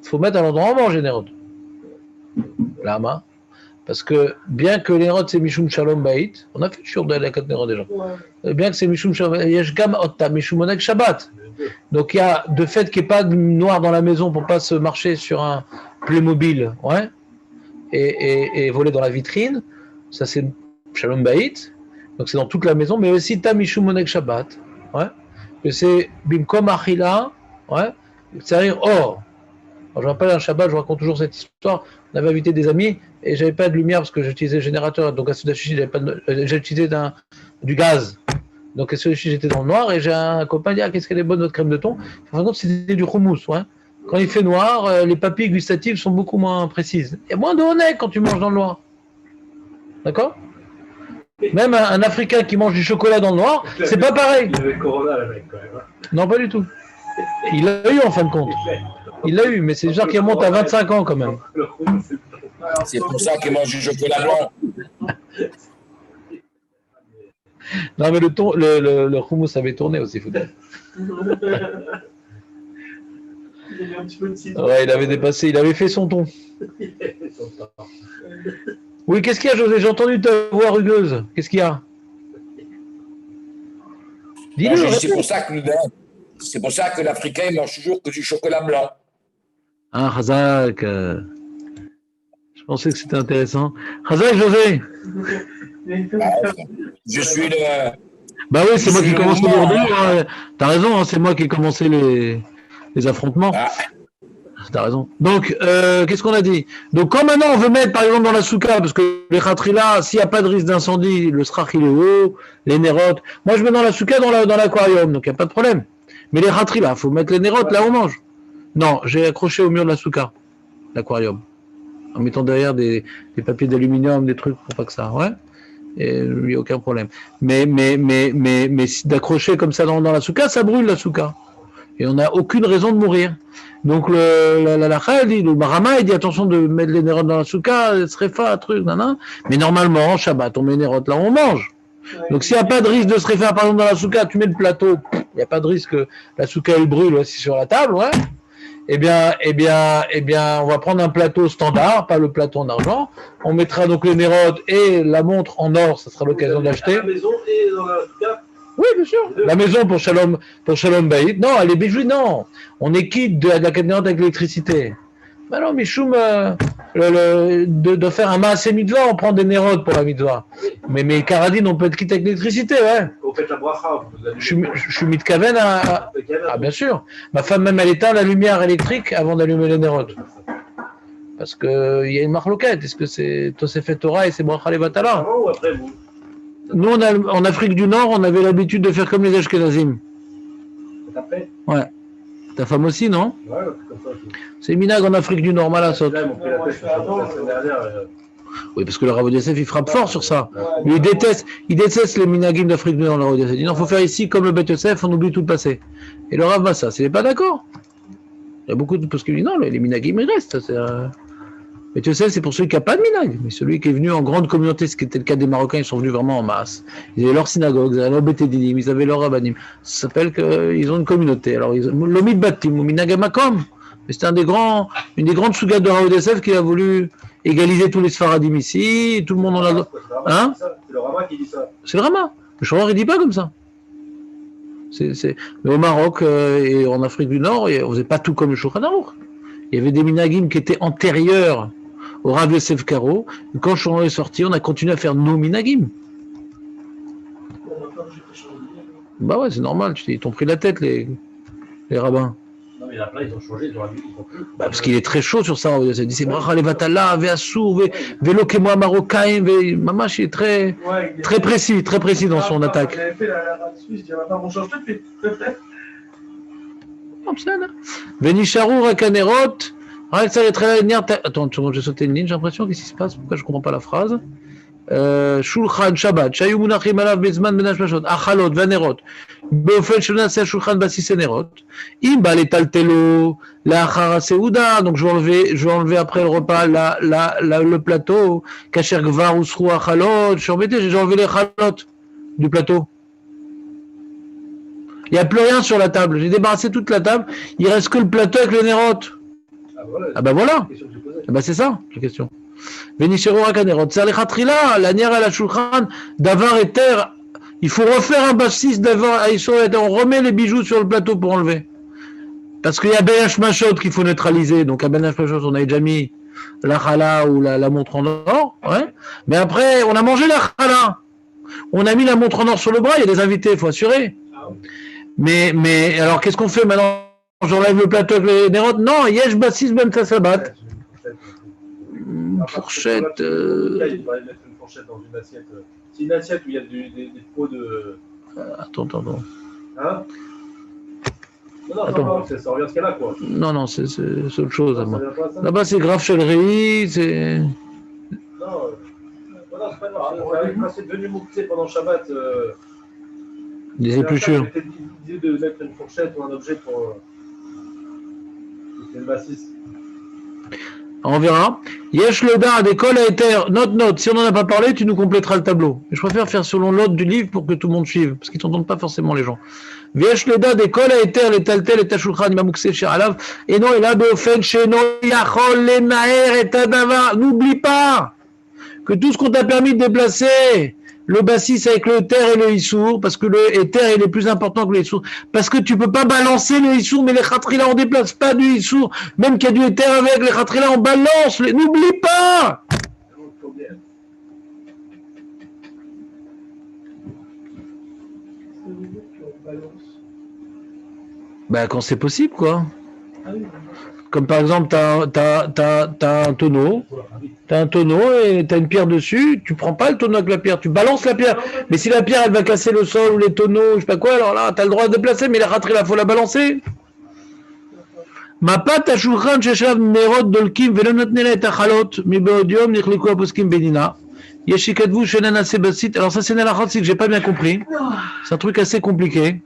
Speaker 1: il faut mettre à l'endroit où on mange les nérotes. Lama. Parce que bien que les nérotes c'est Mishum Shalom Baït, on a fait le shur de la 4 nérotes déjà. Bien que c'est Mishum Shalom Baït, Yeshgam Otta, Mishum Onek Shabbat. Donc il y a de fait qu'il n'y ait pas de noir dans la maison pour pas se marcher sur un Playmobil, ouais, et voler dans la vitrine. Ça c'est Shalom Baït. Donc c'est dans toute la maison, mais aussi Ta Mishum Onek Shabbat, ouais. Que c'est Bimkom Achila, ouais. C'est-à-dire or. Alors, je me rappelle un Shabbat, je raconte toujours cette histoire. On avait invité des amis et j'avais pas de lumière parce que j'utilisais le générateur. Donc à Sudachichi, j'ai utilisé du gaz. Donc à Sudachichi, j'étais dans le noir et j'ai un copain qui dit qu'est-ce qu'elle est bonne notre crème de thon. En fin de compte, c'était du houmous. Ouais. Quand il fait noir, les papilles gustatives sont beaucoup moins précises. Il y a moins de honnête quand tu manges dans le noir. D'accord? Même un Africain qui mange du chocolat dans le noir, c'est pas pareil.
Speaker 3: Il avait Corona, le mec, quand même.
Speaker 1: Non, pas du tout. Il l'a eu en fin de compte. Il l'a eu, mais c'est genre qu'il remonte à 25 ans quand même.
Speaker 4: C'est pour ça qu'il mange du chocolat blanc.
Speaker 1: Non, mais le houmous avait tourné aussi, faut dire.
Speaker 2: Il avait un petit peu de cidre.
Speaker 1: Ouais, il avait dépassé, il avait fait son ton. Oui, qu'est-ce qu'il y a, José? J'ai entendu ta voix rugueuse. Qu'est-ce qu'il y a? Dis-le.
Speaker 4: C'est pour ça que l'Africain il mange toujours que du chocolat blanc.
Speaker 1: Ah, Hazak. Je pensais que c'était intéressant. Hazak, José.
Speaker 4: Je suis le.
Speaker 1: Bah oui, c'est moi qui commence le lourd. T'as raison, hein, c'est moi qui ai commencé les affrontements.
Speaker 4: Ah.
Speaker 1: T'as raison. Donc, qu'est-ce qu'on a dit? Donc, quand maintenant on veut mettre, par exemple, dans la souka, parce que les khatrila, s'il n'y a pas de risque d'incendie, le strach il est haut, les nérotes. Moi, je mets dans la souka dans l'aquarium, donc il n'y a pas de problème. Mais les khatrila, il faut mettre les nérotes là où on mange. Non, j'ai accroché au mur de la souka, l'aquarium, en mettant derrière des papiers d'aluminium, des trucs pour pas que ça, ouais. Et il n'y a aucun problème. Mais d'accrocher comme ça dans la souka, ça brûle la souka. Et on n'a aucune raison de mourir. Donc la dit, le Marama, il dit attention de mettre les nérotes dans la souka, srefa, truc, nanana. Mais normalement, Shabbat, on met les nérotes là où on mange. Donc s'il n'y a pas de risque de srefa, par exemple dans la souka, tu mets le plateau, il n'y a pas de risque que la souka elle brûle aussi sur la table, ouais. Eh bien, on va prendre un plateau standard, pas le plateau en argent. On mettra donc les nérotes et la montre en or, ça sera l'occasion d'acheter.
Speaker 3: À la maison et dans la souka.
Speaker 1: Oui, bien sûr. La maison pour Shalom Baït. Non, elle est bijouée, non. On est quitte de la nérote avec l'électricité. Ben non, Michoum, de faire un maasé mitzvah, on prend des nérotes pour la mitzvah. Mais Karadine, on peut être quitte avec l'électricité, ouais.
Speaker 3: Vous faites la bracha.
Speaker 1: Je suis mitkaven à... Ah, bien sûr. Ma femme, même, elle éteint la lumière électrique avant d'allumer les nérotes. Parce qu'il y a une marloquette. Est-ce que c'est Tosefet Torah et c'est Bracha Levatala?
Speaker 3: Avant ou après vous?
Speaker 1: Nous, en Afrique du Nord, on avait l'habitude de faire comme les Ashkenazim.
Speaker 3: C'est après?
Speaker 1: Ouais. Ta femme aussi, non?
Speaker 3: Ouais, comme ça.
Speaker 1: C'est Minag en Afrique du Nord, Malassot.
Speaker 3: Là, ils m'ont pris la tête la semaine dernière.
Speaker 1: Oui, parce que le Rav Yosef, il frappe fort sur ça. Lui, il déteste les Minagim d'Afrique du Nord, le Rav Yosef. Il dit non, il faut faire ici comme le Bet Yosef, on oublie tout le passé. Et le Rav Massa, il n'est pas d'accord. Il y a beaucoup de... Parce qu'il dit non, les Minagim, ils restent. Bet Yosef, c'est pour ceux qui n'ont pas de Minag. Mais celui qui est venu en grande communauté, ce qui était le cas des Marocains, ils sont venus vraiment en masse. Ils avaient leur synagogue, ils avaient leur Bétédinim, ils avaient leur Rabbanim. Ça s'appelle qu'ils ont une communauté. Alors, l'Omid Batim, ou Minagamakom. Mais c'était une des grandes sougas de Rav Yosef qui a voulu égaliser tous les Sfaradim ici, et tout le monde en a... Hein?
Speaker 3: C'est le Rama qui dit ça.
Speaker 1: C'est le Rama. Le Shorar, il dit pas comme ça. Mais au Maroc et en Afrique du Nord, on faisait pas tout comme le Shulchan Aruch. Il y avait des minagim qui étaient antérieurs au Rav Yosef Karo. Et quand le Shulchan Aruch est sorti, on a continué à faire nos minagim. Bah ouais, c'est normal. Ils t'ont pris la tête, les rabbins.
Speaker 3: Non, mais là, ils ont changé, ils ont plus.
Speaker 1: Bah, parce qu'il est très chaud sur ça. Il dit c'est bracha levatala, ve'asur, velo kemo marocain, mamash, il est très précis dans son attaque.
Speaker 2: J'avais fait la suisse, je dis maintenant on change tout de suite.
Speaker 1: Venisharu rakanerot. Attends, j'ai sauté une ligne, j'ai l'impression. Qu'est-ce qui se passe? Pourquoi je ne comprends pas la phrase? Shulchan Shabbat, Shayu Munachim Alav Bezman Ben Hashmashot, Achalot, Vanerot, Beofen Shonaseh Shulchan Basis Enerot, Imba Letaltelo, la Achara Seuda, donc je vais enlever après le repas le plateau, Kacher Gvar Usru Achalot, je suis embêté, j'ai enlevé les Achalot du plateau. Il n'y a plus rien sur la table, j'ai débarrassé toute la table, il reste que le plateau avec les Nerot. Ah bah voilà, ah bah c'est ça la question. Venisheru rakanerot. C'est alechatchila, la nière à la shulchan, d'avar et terre. Il faut refaire un bassis d'avar à Israël. On remet les bijoux sur le plateau pour enlever. Parce qu'il y a Ben Hashmashot qu'il faut neutraliser. Donc à Ben Hashmashot, on a déjà mis la chala ou la montre en or. Ouais. Mais après, on a mangé la chala. On a mis la montre en or sur le bras. Il y a des invités, il faut assurer. Mais alors, qu'est-ce qu'on fait maintenant? J'enlève le plateau avec les nérotes? Non, yesh bassis ben sabat. Une fourchette.
Speaker 3: Il faudrait mettre une fourchette dans une assiette. C'est une assiette où il y a des pots de.
Speaker 1: Attends.
Speaker 3: Hein? Non,
Speaker 1: Attends.
Speaker 3: ça revient à ce qu'elle a, quoi.
Speaker 1: Non, c'est autre chose.
Speaker 3: Ça vient pas à ça.
Speaker 1: Là-bas, c'est grave-chelerie, c'est.
Speaker 3: Non, c'est pas grave. C'est devenu mouktsé pendant Shabbat.
Speaker 1: Des épluchures.
Speaker 3: C'était l'idée de mettre une fourchette ou un objet pour. C'est le bassis.
Speaker 1: On verra. Yesh Loda des cols à éther. Note. Si on n'en a pas parlé, tu nous compléteras le tableau. Je préfère faire selon l'ordre du livre pour que tout le monde suive, parce qu'ils n'entendent pas forcément les gens. Yesh Loda des cols à éther, les taltel, les tachulchan, mamouksé, cher et non, il a beofen, chez no, yachol, les naer, et tadava. N'oublie pas que tout ce qu'on t'a permis de déplacer, le bassis avec le éther et le issour, parce que le éther il est plus important que le issour, parce que tu peux pas balancer le issour, mais les khatrila on déplace pas du issour, même qu'il y a du éther avec les khatrila on balance, n'oublie pas. Bah quand c'est possible quoi. Comme par exemple, tu as un tonneau, et tu as une pierre dessus, tu prends pas le tonneau avec la pierre, tu balances la pierre. Mais si la pierre, elle va casser le sol ou les tonneaux, je sais pas quoi, alors là, tu as le droit de déplacer, mais la raterie, il faut la balancer. Ma patte à shulchan sheshav nerot dolkim velonotnela et achalot mi beodium nichliku aposkim benina. Yeshikadvu shenan asebasit. Alors ça, c'est une halakha que j'ai pas bien compris. C'est un truc assez compliqué.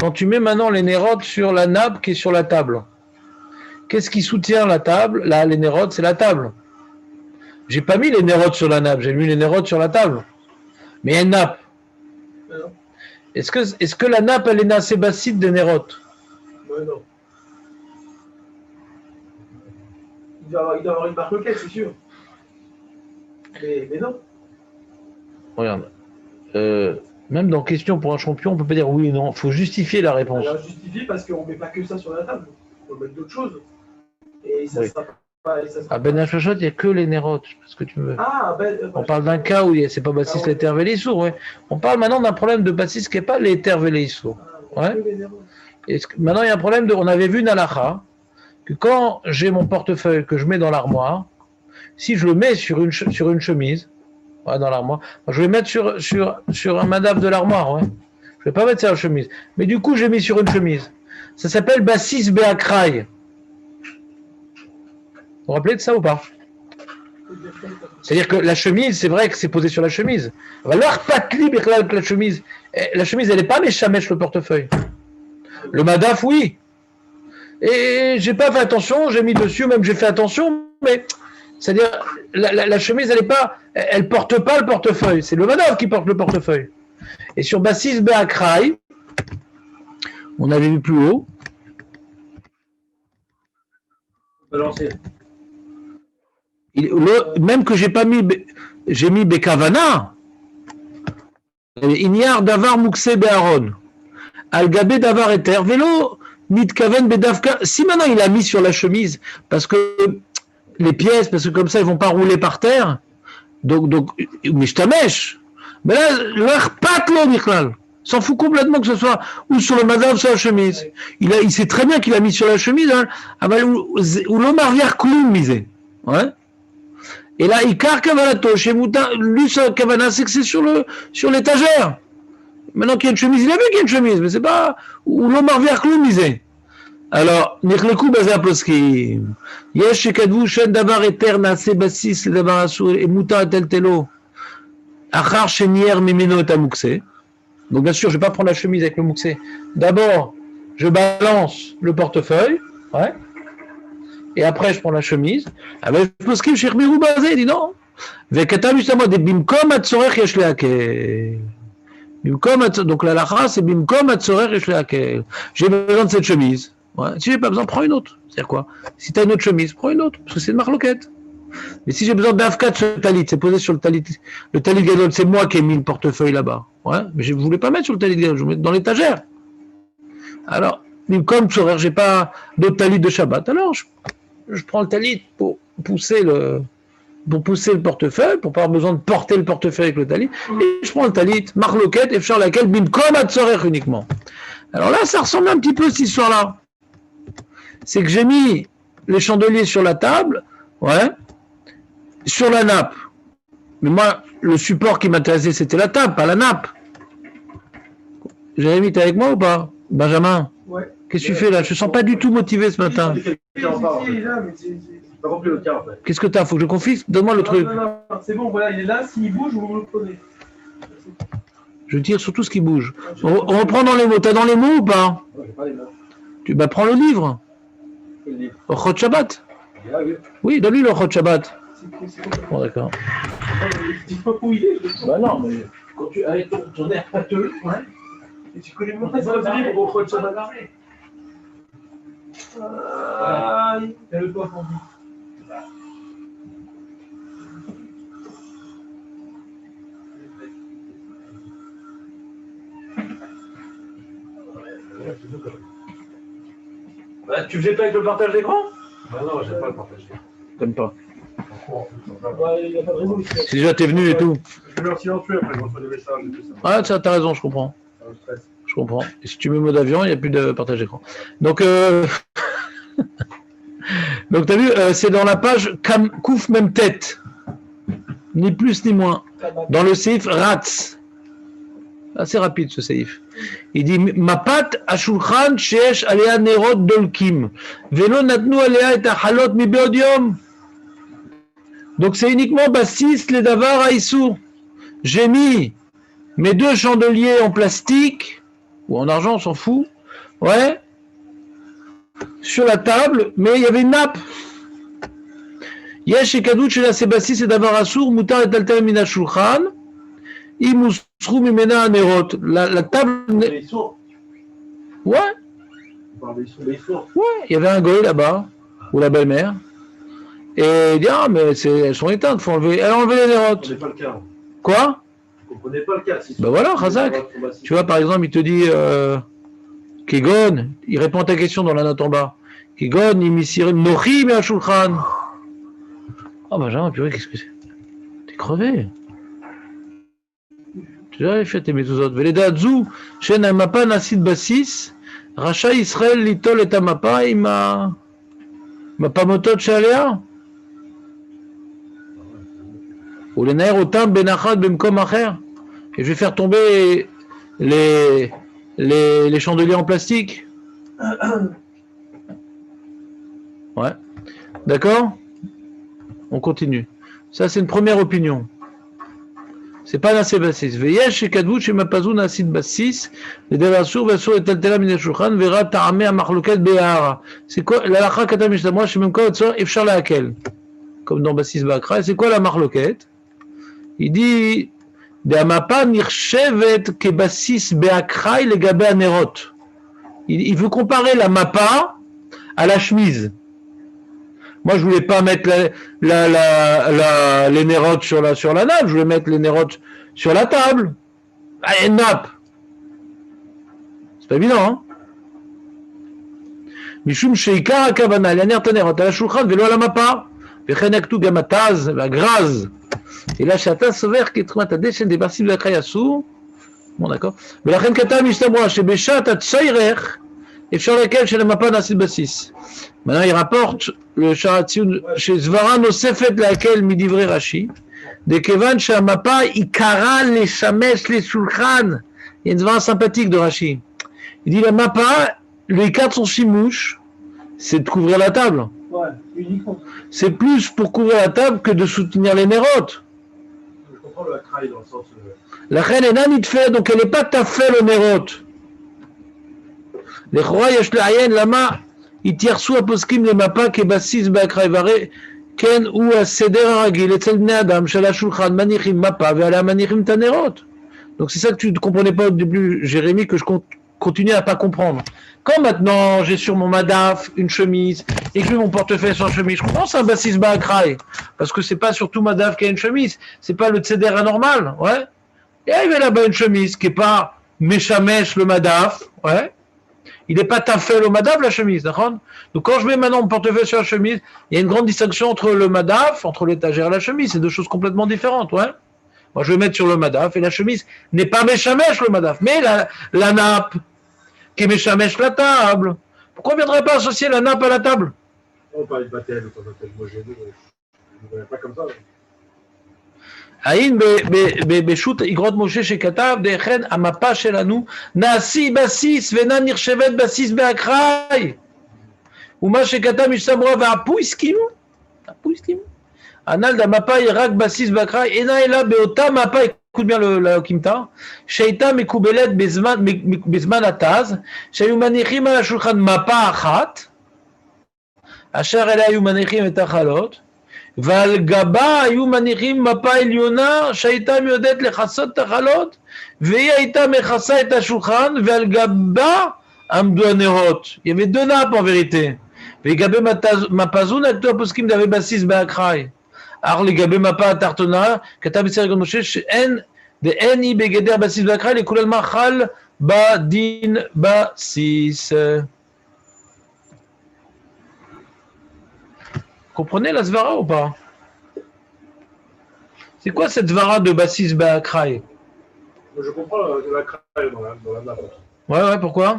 Speaker 1: Quand tu mets maintenant les nérotes sur la nappe qui est sur la table, qu'est-ce qui soutient la table? Là, les nérotes, c'est la table. J'ai pas mis les nérotes sur la nappe, j'ai mis les nérotes sur la table. Mais il y a une nappe. Est-ce que la nappe, elle est nasébacite des nérotes?
Speaker 2: Non. Il doit avoir une marque locale, c'est sûr. Mais non.
Speaker 1: Regarde. Même dans question pour un champion, on ne peut pas dire oui ou non. Il faut justifier la réponse.
Speaker 2: Alors, justifier parce qu'on ne met pas que ça sur la table. On peut mettre d'autres choses. Et ça ne sera pas.
Speaker 1: À Ben Hashmashot, il n'y a que les nérotes. Je sais pas ce que tu veux. On parle d'un cas où c'est pas Bassis l'éther Véléissour. Ouais. On parle maintenant d'un problème de Bassis qui n'est pas l'éther Véléissour. Ouais. Maintenant, il y a un problème on avait vu une halakha que quand j'ai mon portefeuille que je mets dans l'armoire, si je le mets sur une chemise, dans l'armoire. Je vais mettre sur un madave de l'armoire. Ouais. Je vais pas mettre ça sur la chemise. Mais du coup, j'ai mis sur une chemise. Ça s'appelle Bassis Beakraï. Vous vous rappelez de ça ou pas? C'est-à-dire que la chemise, c'est vrai que c'est posé sur la chemise. Alors, pas libre avec la chemise. La chemise, elle n'est pas méchamèche le portefeuille. Le madaf, oui. Et j'ai pas fait attention, j'ai mis dessus, même j'ai fait attention, mais c'est-à-dire, la chemise, elle porte pas le portefeuille. C'est le madaf qui porte le portefeuille. Et sur Bassis Beakraï, on avait vu plus haut. Même que j'ai mis Bekavana. Inyar Davar Mukse Be'aron. Al-Gabé Davar Eter. Vélo, Mitkaven Bedavka. Si maintenant il a mis sur la chemise, parce que les pièces, parce que comme ça, ils ne vont pas rouler par terre. Donc, Mishtamesh. Mais là, l'Arpatlo Nichlal s'en fout complètement que ce soit ou sur le madame ou sur la chemise. Il sait très bien qu'il a mis sur la chemise, hein, ou l'Omar Kloum misé. Ouais. Et là, Ikar Kavanato, chez Mouta, lui, sa Kavana, c'est que c'est sur l'étagère. Maintenant qu'il y a une chemise, il a vu qu'il y a une chemise, mais c'est pas où l'Omar Kloum misé. Alors, Nichlekou Bazaploski, Yesh Shekadvu Shen Davar Eter Naase Bassis le Davar Asur et Mouta Tel Telo, Achar Shenier Mimeno et Amouksé. Donc, bien sûr, je ne vais pas prendre la chemise avec le mouxé. D'abord, je balance le portefeuille, ouais, et après, je prends la chemise. Avec Poskim chez Rmirou Bazé, il dit non. Vekatam justement des Bimkom Atsorech Yeshleake. Donc, la lacha, c'est Bimkom Atsorech Yeshleake. J'ai besoin de cette chemise. Ouais. Si j'ai pas besoin, prends une autre. C'est-à-dire quoi? Si tu as une autre chemise, prends une autre, parce que c'est une marloquette. Mais si j'ai besoin d'Afkat sur le talit, c'est posé sur le talit gadol, c'est moi qui ai mis le portefeuille là-bas. Ouais, mais je ne voulais pas mettre sur le talit gadol, je voulais mettre dans l'étagère. Alors, comme je n'ai pas d'autre talit de Shabbat, alors je prends le talit pour pousser le portefeuille, pour pas avoir besoin de porter le portefeuille avec le talit, et je prends le talit, marloquette, et faire laquelle bim comme à tzorer uniquement. Alors là, ça ressemble un petit peu à cette histoire-là. C'est que j'ai mis les chandeliers sur la table, ouais, sur la nappe. Mais moi, le support qui m'intéressait, c'était la table, pas la nappe. Jérémy, t'es avec moi ou pas? Benjamin?
Speaker 2: Ouais.
Speaker 1: Qu'est-ce que tu fais là? Je ne sens pas du tout motivé ce matin. Qu'est-ce que t'as? Faut que je confisque? Donne-moi le truc.
Speaker 2: Non, c'est bon, voilà, il est là. S'il bouge, vous le prenez.
Speaker 1: Je tire sur tout ce qui bouge. On reprend dans les mots. T'as dans les mots ou pas?
Speaker 3: Non, j'ai pas les mots.
Speaker 1: Bah, prends le livre.
Speaker 3: Quel livre?
Speaker 1: Au Chod Shabbat.
Speaker 3: Ah, oui.
Speaker 1: Oui, donne-lui le Chod Shabbat. Bon, d'accord.
Speaker 2: Dis-moi où il est.
Speaker 1: Bah non, mais
Speaker 2: Quand tu avec ton air pâteux, ouais. Et tu connais mon livre au Chod Shabbat. T'as le toit tendu.
Speaker 1: bah, tu faisais pas avec le partage d'écran?
Speaker 3: Bah non, j'ai pas le partager.
Speaker 1: T'aimes pas.
Speaker 2: Ouais, il n'y a pas de raison.
Speaker 1: Si déjà t'es venu et tout.
Speaker 3: Je vais leur silencieux après, je reçois des messages et tout ça.
Speaker 1: Ah, t'as raison, je comprends.
Speaker 3: Ça me stresse.
Speaker 1: Je comprends. Et si tu mets mode avion, il n'y a plus de partage d'écran. Donc, donc tu as vu, c'est dans la page Kouf même tête. Ni plus ni moins. Dans le seif Ratz. Assez rapide ce seif. Il dit Mapat Ashulchan Sheesh Alea Nerot Dolkim. Velo Natnu Alea et Halot Mi Beodium. Donc c'est uniquement Bassis les Davar Aïsou. J'ai mis mes 2 chandeliers en plastique, ou en argent, on s'en fout, ouais, sur la table, mais il y avait une nappe. Yesh et Kadout chez la Sébassis et Davar Assour, Moutar et Taltel Mina Shulchan, Imusrou Mimena Anerot. La table.
Speaker 3: Les sourds.
Speaker 1: Ouais,
Speaker 3: On parle des sourds.
Speaker 1: ouais, il y avait un goy là-bas, ou la belle-mère, et il dit ah, mais elles sont éteintes, faut enlever. Elle a enlevé les
Speaker 3: On
Speaker 1: nérotes.
Speaker 3: n'est pas le cas.
Speaker 1: Quoi?
Speaker 3: Vous ne comprenez pas le cas.
Speaker 1: Ben voilà, Razak. Tu vois, par exemple, il te dit Kegon, il répond à ta question dans la note en bas. Kegon, Imisirim, Nochi, Meachulchan. Ah, Benjamin, purée, qu'est-ce que c'est? T'es crevé. Tu as fait tes méthodes. Veleda Zou, Shen Amapa, Nasid Bassis, Racha Israël, Litol et Amapa, il m'a pas motot Shaléa. Ou les nerfs autant Benachad, Bemkom Acher. Et je vais faire tomber les chandeliers en plastique. Ouais. D'accord? On continue. Ça, c'est une première opinion. C'est pas Nassé Bassis. Veyesh et Kadvou chez Mapazou Nassid Bassis. Les Devasour, Vasour et Taltela Mineshouchan, Vera Taramé à Marloket Behara. C'est quoi? La Lacha Katamishta, moi, je sais même quoi, Efchar la Hakel. Comme dans Bassis Bakra. C'est quoi la Marloket? Il dit. D'amapa nirchevet kebassis beakrai le gabé anerot. Il veut comparer la mappa à la chemise. Moi, je voulais pas mettre les nérotes sur la nappe, je voulais mettre les nérotes sur la table. Ah, il y a une nappe. C'est pas évident, hein? Mishum sheikar akavana, l'aner tanerot, à la shulchan, velo à la mappa, vechenektu gamataz, la grase. Et là, Shata Sover, qui est Trumat Adeshen, des Basim de la Krayassou. Bon, d'accord. Mais la reine Kata Mishtamra, chez Béchat, Tsaïrer, et sur laquelle, chez la Mapa Nassid Bassis. Maintenant, il rapporte le Sharatioun, chez Zvara Nosefet, laquelle Midivre Rashi, de Kevan, chez la Mapa, Ikara, les Shamesh, les Shulchan. Il y a une Zvara sympathique de Rashi. Il dit la Mapa, les quatre sont chimouches, c'est de couvrir la table.
Speaker 2: Ouais, uniquement.
Speaker 1: C'est plus pour couvrir la table que de soutenir les nérotes.
Speaker 3: Je comprends le Akraï dans le sens.
Speaker 1: La reine est nanit fait, donc elle n'est pas ta fait le nérote. Les rois yesh l'ayen lama itiersu aposkim le mapa ke basis ba'akraivare ken ou a seder aragil etzel bnei adam shel hashulchan manichim mapa ve'ala manichim tanerot. Donc c'est ça que tu ne comprenais pas au début, Jérémie, que je continue à pas comprendre. Quand maintenant j'ai sur mon madaf une chemise et que je mets mon portefeuille sans chemise, je comprends c'est un basis ba'akrai parce que c'est pas surtout madaf qui a une chemise, c'est pas le tzeder anormal, ouais. Et il y avait là-bas une chemise qui n'est pas méchamèche le madaf, ouais. Il n'est pas tafel au madaf la chemise, d'accord. Donc quand je mets maintenant mon portefeuille sur la chemise, il y a une grande distinction entre le madaf, entre l'étagère et la chemise, c'est deux choses complètement différentes, ouais. Moi je vais mettre sur le madaf et la chemise n'est pas méchamèche le madaf, mais la nappe qui est méchamèche la table. Pourquoi on ne viendrait pas associer la nappe à la table?
Speaker 3: On parle de baptême, ou pas baptême, moi je ne voyais pas comme ça.
Speaker 1: Aïn beshut igrot Moshe shekatav dechen amapa shelanu nasi basis vena nirchevet basis beakrai uma shekatav mishtamra ve'apu iskimu anal damapa irak basis beakrai ena ela beota mapa. Écoute bien la kimta sheita mekubelet bezman ataz shayu manichim al shulchan mapa achat asher ela hayu manichim et achalot ועל גבה היו מניחים מפה עליונה שהייתה מיועדת לכסות את החלות והיא הייתה מכסה את השולחן ועל גבה עמדו הנרות. Il y avait deux nappes en vérité. ולגבי מפה זו נקטו הפוסקים דבי בסיס באקראי. אך לגבי מפה התחתונה כתב בספר משה שאין דאין היא בגדר בסיס באקראי לכולל מה חל בדין בסיס. Comprenez la svara ou pas? C'est quoi cette svara de Bassis Ba'akrai?
Speaker 3: Je comprends la craie dans la nappe.
Speaker 1: Ouais, pourquoi?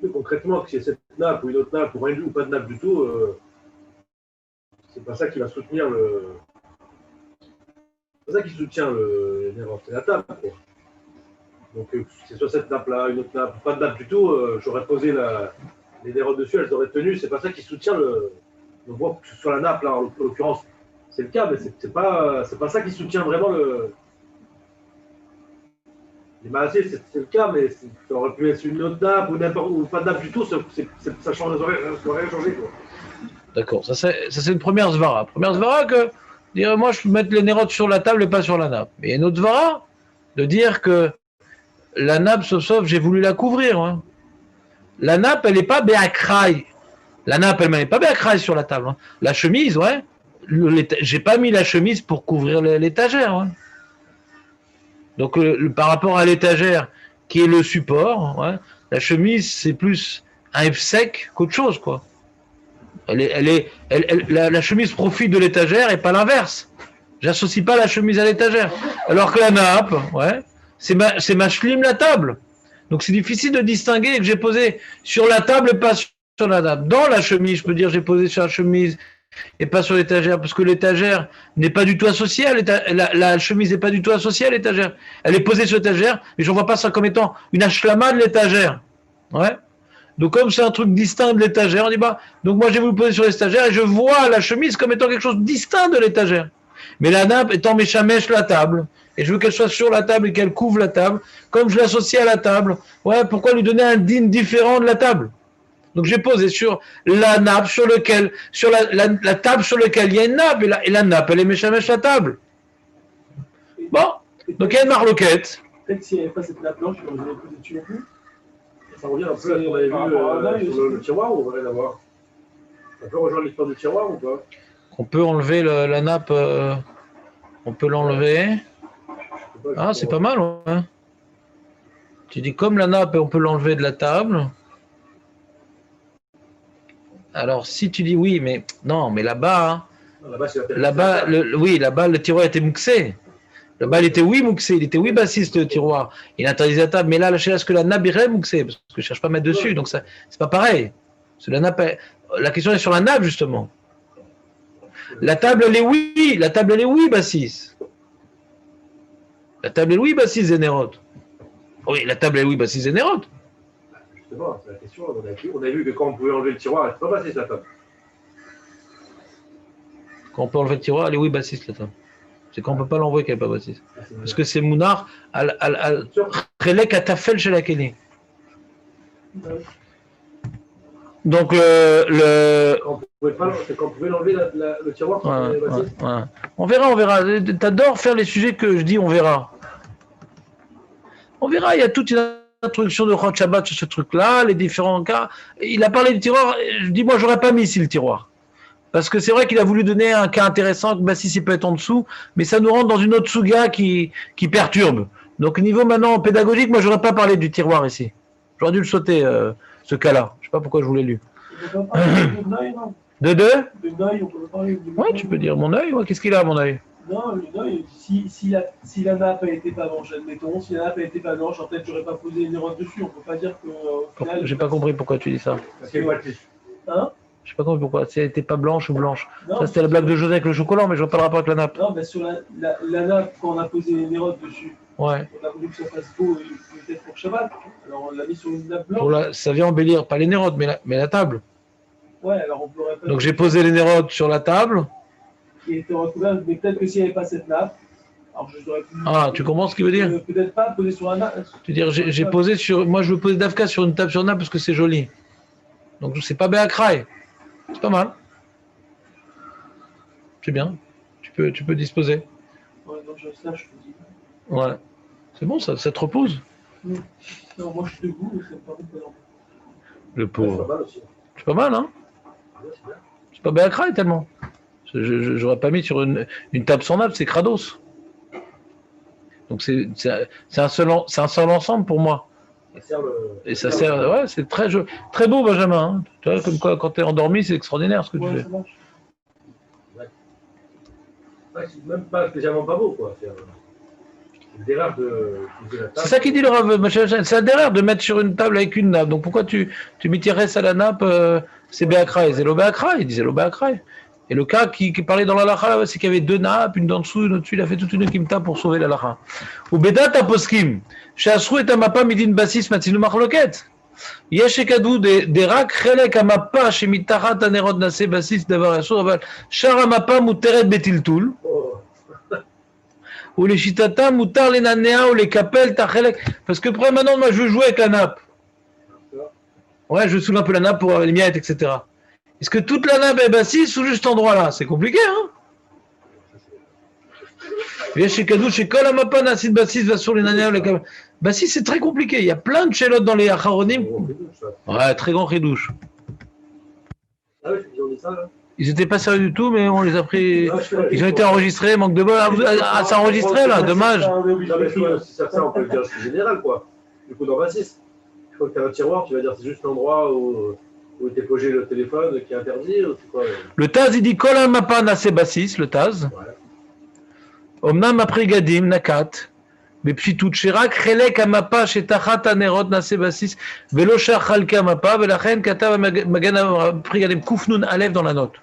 Speaker 3: Mais concrètement, que c'est cette nappe ou une autre nappe ou rien ou pas de nappe du tout, c'est pas ça qui va soutenir le. C'est pas ça qui soutient le nérote, c'est la table, quoi. Donc c'est soit cette nappe-là, une autre nappe, pas de nappe du tout, j'aurais posé les nérotes dessus, elles auraient tenu, c'est pas ça qui soutient le. On voit que sur la nappe, là, en l'occurrence, c'est le cas, mais c'est pas ça qui soutient vraiment le. Les malassés, c'est le cas, mais ça aurait pu être une autre nappe ou pas de nappe du tout, ça change, ça aurait rien changé, quoi.
Speaker 1: D'accord, ça c'est une première svara. Première svara que dire moi je peux mettre les nérotes sur la table et pas sur la nappe. Mais il y a une autre svara de dire que la nappe, sauf j'ai voulu la couvrir. Hein. La nappe, elle n'est pas béakraï. La nappe, elle n'est pas béakraï sur la table. Hein. La chemise, ouais. J'ai pas mis la chemise pour couvrir l'étagère. Ouais. Donc par rapport à l'étagère qui est le support, ouais, la chemise c'est plus un F sec qu'autre chose, quoi. La chemise profite de l'étagère et pas l'inverse. J'associe pas la chemise à l'étagère. Alors que la nappe, ouais, c'est ma shlim la table. Donc c'est difficile de distinguer que j'ai posé sur la table et pas sur la nappe. Dans la chemise, je peux dire j'ai posé sur la chemise et pas sur l'étagère, parce que l'étagère n'est pas du tout associée à la chemise n'est pas du tout associée à l'étagère. Elle est posée sur l'étagère, mais je ne vois pas ça comme étant une ashlama de l'étagère. Ouais. Donc comme c'est un truc distinct de l'étagère, on dit bah, donc moi j'ai voulu poser sur l'étagère et je vois la chemise comme étant quelque chose de distinct de l'étagère. Mais la nappe étant méchamèche la table, et je veux qu'elle soit sur la table et qu'elle couvre la table, comme je l'associe à la table, ouais, pourquoi lui donner un din différent de la table? Donc j'ai posé sur la nappe sur la table sur laquelle il y a une nappe, et la nappe elle est méchamèche la table. Bon, donc il y a une marloquette.
Speaker 2: Peut-être s'il n'y avait pas cette nappe blanche, on aurait posé dessus non plus.
Speaker 3: Ça revient un peu à ce qu'on avait vu sur le tiroir, ou on va rien avoir. On peut rejoindre l'histoire du tiroir ou pas?
Speaker 1: On peut enlever la nappe, on peut l'enlever. Ah, c'est pas mal, hein. Tu dis comme la nappe, on peut l'enlever de la table. Alors, si tu dis oui, mais non, mais là-bas, hein,
Speaker 3: Là-bas, c'est la
Speaker 1: Là-bas, oui, là-bas, le tiroir était mouxé. Là-bas, il était oui mouxé, il était oui bassiste, le tiroir. Il interdisait la table. Mais là, est-ce que la nappe irait mouxé? Parce que je ne cherche pas à mettre dessus, donc ça, c'est pas pareil. C'est la nappe, la question est sur la nappe, justement. La table, elle est oui. La table, elle est oui bassiste. La table est oui bassiste, Zénérot. Oui, la table est oui bassiste, Zénérot.
Speaker 3: Justement, c'est la question. On a vu que quand on pouvait enlever le tiroir, elle ne peut pas passer la table.
Speaker 1: Quand on peut enlever le tiroir, elle est oui bassiste, la table. C'est quand on ne peut pas l'envoyer qu'elle n'est pas bassiste. Parce que c'est Mounar, Relek à Tafel chez la Kéli. Donc,
Speaker 3: Quand on pouvait l'enlever le tiroir,
Speaker 1: ouais. On verra. T'adores faire les sujets que je dis, on verra. On verra, il y a toute une introduction de Chod Shabbat sur ce truc-là, les différents cas. Il a parlé du tiroir, je dis, moi, j'aurais pas mis ici le tiroir. Parce que c'est vrai qu'il a voulu donner un cas intéressant, que Bassis, il peut être en dessous, mais ça nous rentre dans une autre souga qui perturbe. Donc, niveau maintenant pédagogique, moi, j'aurais pas parlé du tiroir ici. J'aurais dû le sauter, ce cas-là. Je sais pas pourquoi je vous l'ai lu.
Speaker 2: On peut pas parler de l'œil, non?
Speaker 1: De
Speaker 2: De l'œil, on peut parler de l'œil.
Speaker 1: Ouais, tu peux dire mon œil. Ouais, qu'est-ce qu'il a, mon œil?
Speaker 2: Non, le l'œil, si la nappe a été pas blanche, admettons, si la nappe a été pas blanche, peut-être j'aurais pas posé une erreur dessus. On peut pas dire que. Final,
Speaker 1: J'ai pas compris pourquoi tu dis ça.
Speaker 3: Parce qu'il y a le
Speaker 2: Hein?
Speaker 1: Je sais pas compris pourquoi. Si elle n'était pas blanche ou blanche.
Speaker 2: Non,
Speaker 1: Ça, c'était la blague de José avec le chocolat, mais je vois pas le rapport avec la nappe.
Speaker 2: Non, mais sur la nappe, quand on a posé une erreur dessus,
Speaker 1: Ouais.
Speaker 2: on a voulu que ça fasse beau peut-être pour Shabbat. Alors on l'a mis sur une nappe blanche.
Speaker 1: Ça vient embellir, pas les nérodes, mais la table.
Speaker 2: Ouais, alors on pourrait pas.
Speaker 1: Donc j'ai posé les nérodes sur la table.
Speaker 2: Qui était recouvert, mais peut-être que s'il n'y avait pas cette nappe, alors j'aurais pu.
Speaker 1: Ah, tu comprends ce qu'il veut dire?
Speaker 2: Peut-être pas poser sur la nappe.
Speaker 1: Tu veux dire, j'ai posé sur. Moi, je veux poser d'Afka sur une table sur nappe parce que c'est joli. Donc c'est pas Béakraï. C'est pas mal. C'est bien. Tu peux disposer.
Speaker 2: Ouais, non, je te dis.
Speaker 1: Ouais. C'est bon, ça te repose.
Speaker 2: Non, moi je suis debout, mais c'est pas bon.
Speaker 1: Le
Speaker 3: C'est
Speaker 1: pauvre.
Speaker 3: pas mal aussi.
Speaker 1: C'est pas mal, hein?
Speaker 3: C'est bien.
Speaker 1: C'est pas Béakraï tellement. J'aurais pas mis sur une table sans nappe, c'est Krados. Donc c'est un seul ensemble pour moi.
Speaker 3: Ça sert
Speaker 1: Et ça sert, ouais, c'est très beau, Benjamin. Hein. Tu vois, comme quoi, quand tu es endormi, c'est extraordinaire ce que tu fais.
Speaker 2: Ça marche.
Speaker 3: Ouais, c'est même pas spécialement pas beau, quoi. C'est l'erreur de la table.
Speaker 1: C'est ça qu'il dit le Rav. C'est l'erreur de mettre sur une table avec une nappe. Donc pourquoi tu m'itierais à la nappe, c'est Béakraï, c'est l'Obéakraï, il disait l'Obéakraï. Et le cas qui parlait dans l'Alacha, c'est qu'il y avait deux nappes, une d'en dessous, une au-dessus, il a fait toute une kimta pour sauver l'Alacha. Ou Bedat Aposkim, Shasru et Amapa Midin Basis Matsinu Marloket. יש שכדו דרק חלק המפה שמתחת הנרות נעשה בסיס דבר אסור, אבל שאר המפה מותרת בטלטול, ולשיטתם מותר לנענע ולקפל את החלק, parce que après maintenant moi je veux jouer avec la nappe. Ouais, je soulève un peu la nappe pour les miettes, etc. Est-ce que toute la nappe est bassiste ou juste cet endroit-là? C'est compliqué, hein? יש שכדו שכל המפה נעשית בסיס ואסור לנענע ולקפל. Bassis, c'est très compliqué. Il y a plein de chelotes dans les acharonim. Ouais, très grand ridouche.
Speaker 3: Ah oui, ils ont dit ça, là.
Speaker 1: Ils n'étaient pas sérieux du tout, mais on les a pris. Ils ont été enregistrés, manque de bol. Ah, c'est enregistré là, dommage.
Speaker 3: Non, mais si ça, on peut le dire, c'est général, quoi. Du coup, dans Bassis, il faut que tu as un tiroir, tu vas dire c'est juste l'endroit où était posé le téléphone qui est interdit, ou c'est quoi?
Speaker 1: Le Taz, il dit Kol Mapa Nase Bassis, le Taz. Omnam après Gadim, Nakat. בפשיטות שרק חלק המפה שתחת הנרות נעשה בסיס ולא שאר חלקי המפה ולכן כתב מגן הפריגדים קנ"א dans la note.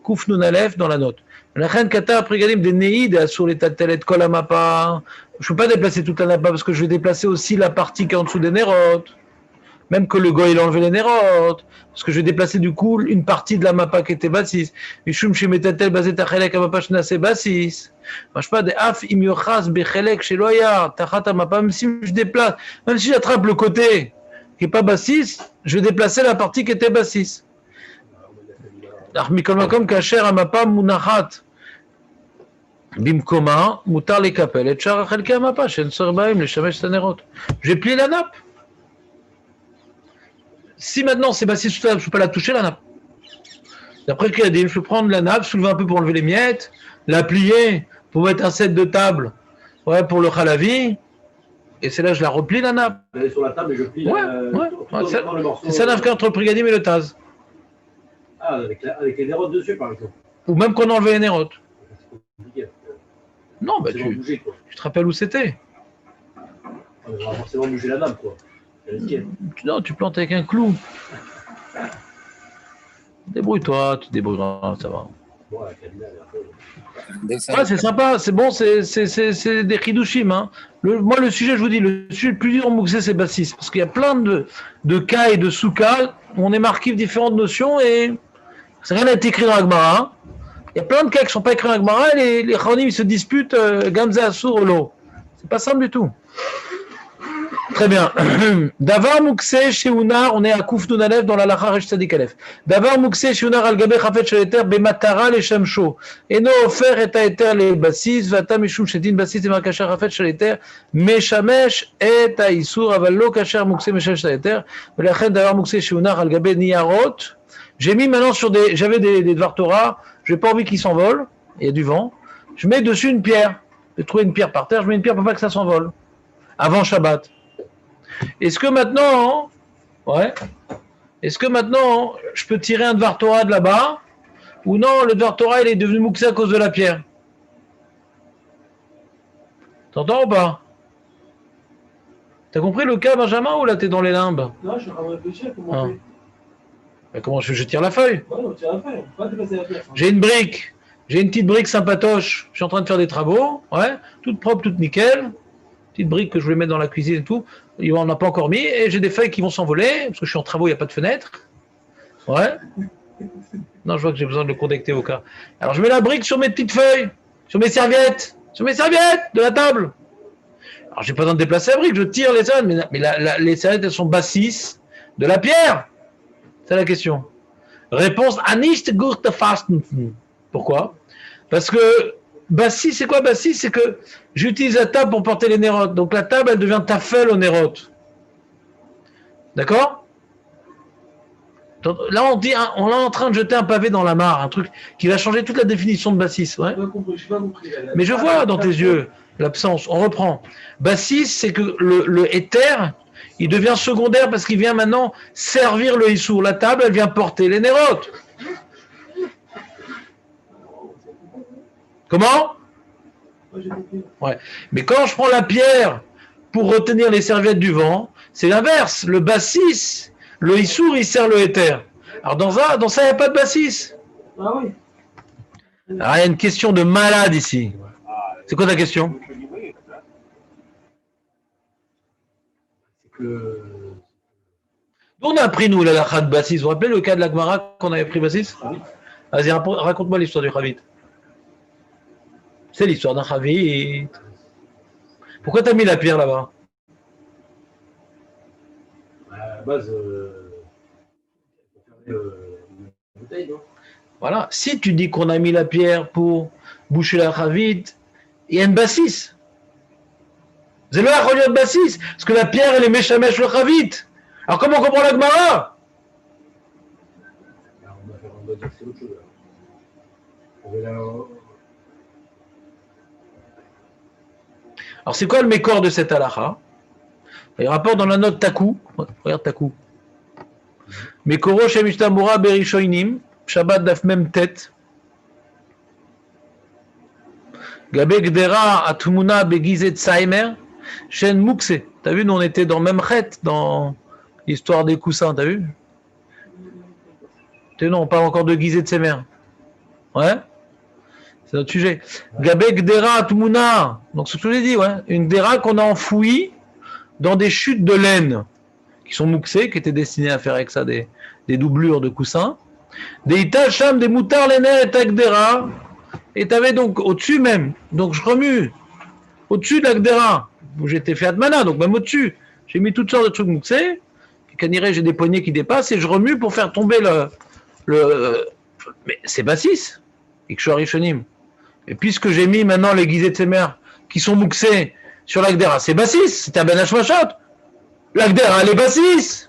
Speaker 1: קנ"א dans la note. ולכן כתב הפריגדים דנאיד אסור לטלטל את כל המפה. Je ne peux pas déplacer toute la mappa parce que je vais déplacer aussi la partie qui est en dessous des nérotes. Même que le goy il a enlevé les nérotes. Parce que je vais déplacer du coup une partie de la mappa qui était bassis. Mishum shemetatel bazet achelek amappa shnase bassis. Marche pas des af im yochas bechelek chez loya tachat amappa. Même si je déplace, même si j'attrape le côté qui est pas bassis, je vais déplacer la partie qui était bassis. Ach mikol makom kasher amappa munachat bimkoma mutar lekapel et shar achelke amappa shen sor baim leshamesh tanerot. J'ai plié la nappe. Si maintenant c'est bassis sous la nappe, je ne peux pas la toucher la nappe. D'après Kadim, je peux prendre la nappe, soulever un peu pour enlever les miettes, la plier pour mettre un set de table, ouais, pour le khalavi, et c'est là que je la replie la nappe.
Speaker 3: Elle est sur la table et je plie
Speaker 1: ouais. C'est ça l'affaire entre le Prigadim et le Taz.
Speaker 3: Ah, avec les nérodes dessus par exemple.
Speaker 1: Ou même qu'on a enlevé les nérotes.
Speaker 3: C'est compliqué.
Speaker 1: Non, bah,
Speaker 3: Forcément bouger, quoi.
Speaker 1: tu te rappelles où c'était?
Speaker 3: On va forcément bouger la lame, quoi. C'est risqué.
Speaker 1: Non, tu plantes avec un clou. Débrouille-toi, tu te débrouilleras, ça va.
Speaker 3: Bon, la cabinet, elle est un peu-
Speaker 1: Ouais, c'est sympa, c'est bon, c'est des chidushim. Hein. Moi, le sujet, je vous dis, le sujet le plus dur en Mouxé, c'est Bassis. Parce qu'il y a plein de cas et de sous-cas où on est marqué différentes notions et rien n'a été écrit dans la Gemara. Hein. Il y a plein de cas qui ne sont pas écrits dans la Gemara et les Chaonim ils se disputent Gamza Asur ou Lo. C'est pas simple du tout. Très bien. Davar Mouxé chez Unar, on est à Kouf Nunalev dans la Lacha Resh Tzadik Alef. Davar Mouxé chez Unar al Gabé Chafet Shaleter Bematara les Shamsho. Eno offert et Taeter les Bassis, Vata Mishum Shetin Bassis et Markacher Chafet Shaleter, Meshamesh et Taïsour Avallo Kacher Mouxé Meshamesh Taeter. Velachen Davar Mouxé chez Unar al Gabé Niyarot. J'ai mis maintenant sur j'avais des Dvar Torah, j'ai pas envie qu'ils s'envolent, il y a du vent. Je mets dessus une pierre. J'ai trouvé une pierre par terre, je mets une pierre pour pas que ça s'envole. Avant Shabbat. Est-ce que maintenant, je peux tirer un Dvar Torah de là-bas, ou non, le Dvar Torah il est devenu Mouxé à cause de la pierre? T'entends ou pas? T'as compris le cas, Benjamin, ou là t'es dans les limbes?
Speaker 2: Non, je suis en train de réfléchir comment on fait.
Speaker 1: Mais comment je tire la feuille?
Speaker 2: Ouais, on tire la feuille, on peut pas dépasser la pièce. Hein.
Speaker 1: J'ai une brique, j'ai une petite brique sympatoche, je suis en train de faire des travaux, toute propre, toute nickel, petite brique que je voulais mettre dans la cuisine et tout, on n'a pas encore mis, et j'ai des feuilles qui vont s'envoler, parce que je suis en travaux, il n'y a pas de fenêtre. Non, je vois que j'ai besoin de le connecter au cas. Alors je mets la brique sur mes petites feuilles, sur mes serviettes de la table. Alors j'ai pas besoin de déplacer la brique, je tire les serviettes, mais les serviettes elles sont bassisses de la pierre. C'est la question. Réponse, Anicht Gurt Fasten. Pourquoi? Parce que Bassis, c'est quoi Bassis? C'est que j'utilise la table pour porter les nérotes. Donc la table, elle devient tafel aux nérotes. D'accord? Là, on est en train de jeter un pavé dans la mare, un truc qui va changer toute la définition de Bassis. Ouais?
Speaker 2: Je n'ai pas compris.
Speaker 1: Mais je vois dans tes yeux l'absence. On reprend. Bassis, c'est que le éther, il devient secondaire parce qu'il vient maintenant servir le Issour. La table, elle vient porter les nérotes. Comment? Ouais. Mais quand je prends la pierre pour retenir les serviettes du vent, c'est l'inverse. Le bassis, le Issour, il sert le éther. Alors dans ça, il n'y a pas de bassis.
Speaker 2: Ah oui.
Speaker 1: Alors, il y a une question de malade ici. C'est quoi ta question? D'où on a appris, nous, la lacha de bassis? Vous vous rappelez le cas de la Gemara qu'on avait pris bassis? Vas-y, raconte-moi l'histoire du Chavit. C'est l'histoire d'un Chavit. Pourquoi tu as mis la pierre là-bas?
Speaker 3: À la base, pour faire une bouteille, non?
Speaker 1: Voilà. Si tu dis qu'on a mis la pierre pour boucher la Chavit, il y a une bassis. C'est le Acholiot bassis. Parce que la pierre, elle est méchamèche le Chavit. Alors comment on comprend la Gemara?
Speaker 3: On va dire que c'est autre chose.
Speaker 1: Alors c'est quoi le mécor de cette halakha? Il rapporte dans la note Takou. Regarde Takou. Mekoro Shemishtamura Berishoinim. Shabbat daf mem tet. Gabe Gdera Atmuna Begizet Saimer. Shen Mukse. T'as vu, nous on était dans Memchet, dans l'histoire des coussins, t'as vu? Non, on parle encore de Gizet Semer. Ouais? C'est notre sujet. Gabek Dera Atmuna. Donc, ce que je l'ai dit, une Dera qu'on a enfouie dans des chutes de laine qui sont mouxées, qui étaient destinées à faire avec ça des doublures de coussins. Des Itacham, des Moutar Lener et Tagdera. Et tu avais donc au-dessus même. Donc, je remue au-dessus de l'Agdera où j'étais fait Atmana, donc même au-dessus. J'ai mis toutes sortes de trucs mouxés. Caniré, j'ai des poignées qui dépassent et je remue pour faire tomber mais c'est Bassis. Et que je suis Rishonim. Et puisque j'ai mis maintenant les guisés de ses mères qui sont mouxés sur l'Agdera, c'est Bassis, c'est un Ben Hashmashot. L'Agdera, elle est Bassis,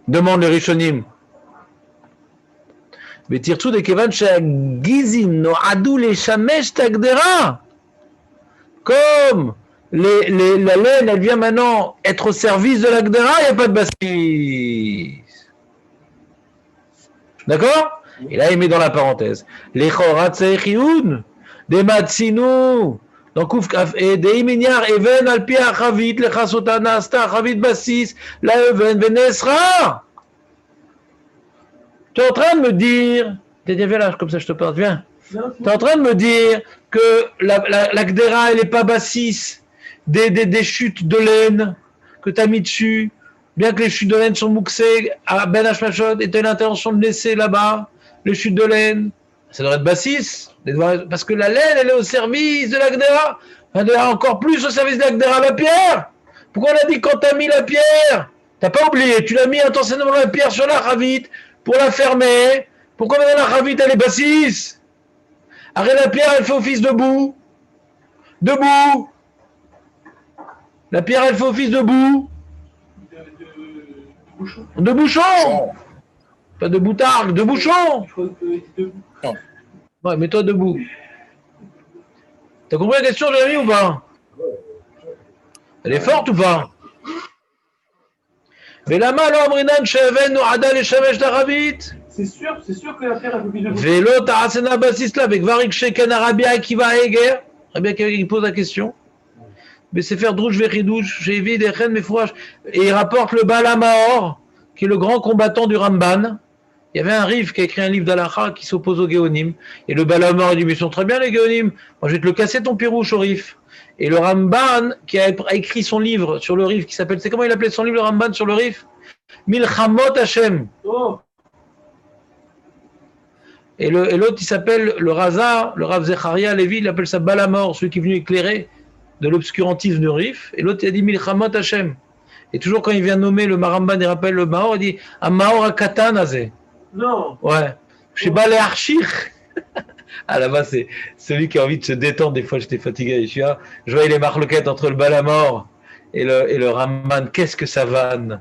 Speaker 1: demande les Rishonim. Mais tirtsou de Kevan Shagizim no adou les Shamesh Tagdera. Comme la laine, elle vient maintenant être au service de l'Agdera, il n'y a pas de Bassis. D'accord? Et là, il met dans la parenthèse. Les choratzeichioun, des matsinu, donc et des iminyar even alpi achavit, le chasotana asta achavit basis, la even venesra. Tu es en train de me dire, viens là, comme ça je te parle, viens. Tu es en train de me dire que la Gdera, elle n'est pas bassis des chutes de laine que tu as mis dessus, bien que les chutes de laine sont mouxées à Ben Hashmashot et tu as l'intention de laisser là-bas les chutes de laine. Ça devrait être bassis, parce que la laine, elle est au service de la Gdera. Elle est encore plus au service de la Gdera, la pierre. Pourquoi on a dit quand tu as mis la pierre, tu n'as pas oublié, tu l'as mis intentionnellement la pierre sur la Ravit pour la fermer. Pourquoi maintenant la Ravit, elle est bassis? Arrête, la pierre, elle fait office debout. Debout. La pierre, elle fait office debout.
Speaker 2: De bouchon.
Speaker 1: De bouchon. Pas de boutargue, de bouchon.
Speaker 2: Je crois que debout.
Speaker 1: Ouais, mets-toi debout. T'as compris la question, Jérémy, ou pas? Elle est forte ou pas? Mais la main, l'omrinan, sheven, noada, les shamesh d'Arabit.
Speaker 2: C'est sûr que la pierre a fait plus de bouchon.
Speaker 1: Vélo, Tarasena, Bassisla, avec Varik Sheken, Arabia, qui va à Eger. Arabia, qui pose la question. Mais c'est faire Drouche, Veridouche, j'ai vu des reines, mes fourrages. Et il rapporte le Balamaor, qui est le grand combattant du Ramban. Il y avait un Rif qui a écrit un livre d'Alacha qui s'oppose aux Géonim. Et le Balamaor, il dit, mais ils sont très bien les Géonim. Moi, je vais te le casser ton pirouche au Rif. Et le Ramban, qui a écrit son livre sur le Rif, qui s'appelle, c'est comment il appelait son livre, le Ramban, sur le Rif? Milchamot Hashem.
Speaker 2: Oh.
Speaker 1: Et l'autre, il s'appelle le Raza, le Rav Zecharia Lévi, il appelle ça Balamor, celui qui est venu éclairer de l'obscurantisme de Rif. Et l'autre, il a dit Milchamot Hashem. Et toujours quand il vient nommer le Maramban, il rappelle le Maor, il dit Amaor Akatan Azé.
Speaker 2: Non.
Speaker 1: Ouais. Sheba le Archir. Ah là-bas, c'est celui qui a envie de se détendre. Des fois, j'étais fatigué à Yeshua. Je voyais les marloquettes entre le Balamor et le Ramban. Qu'est-ce que ça vanne.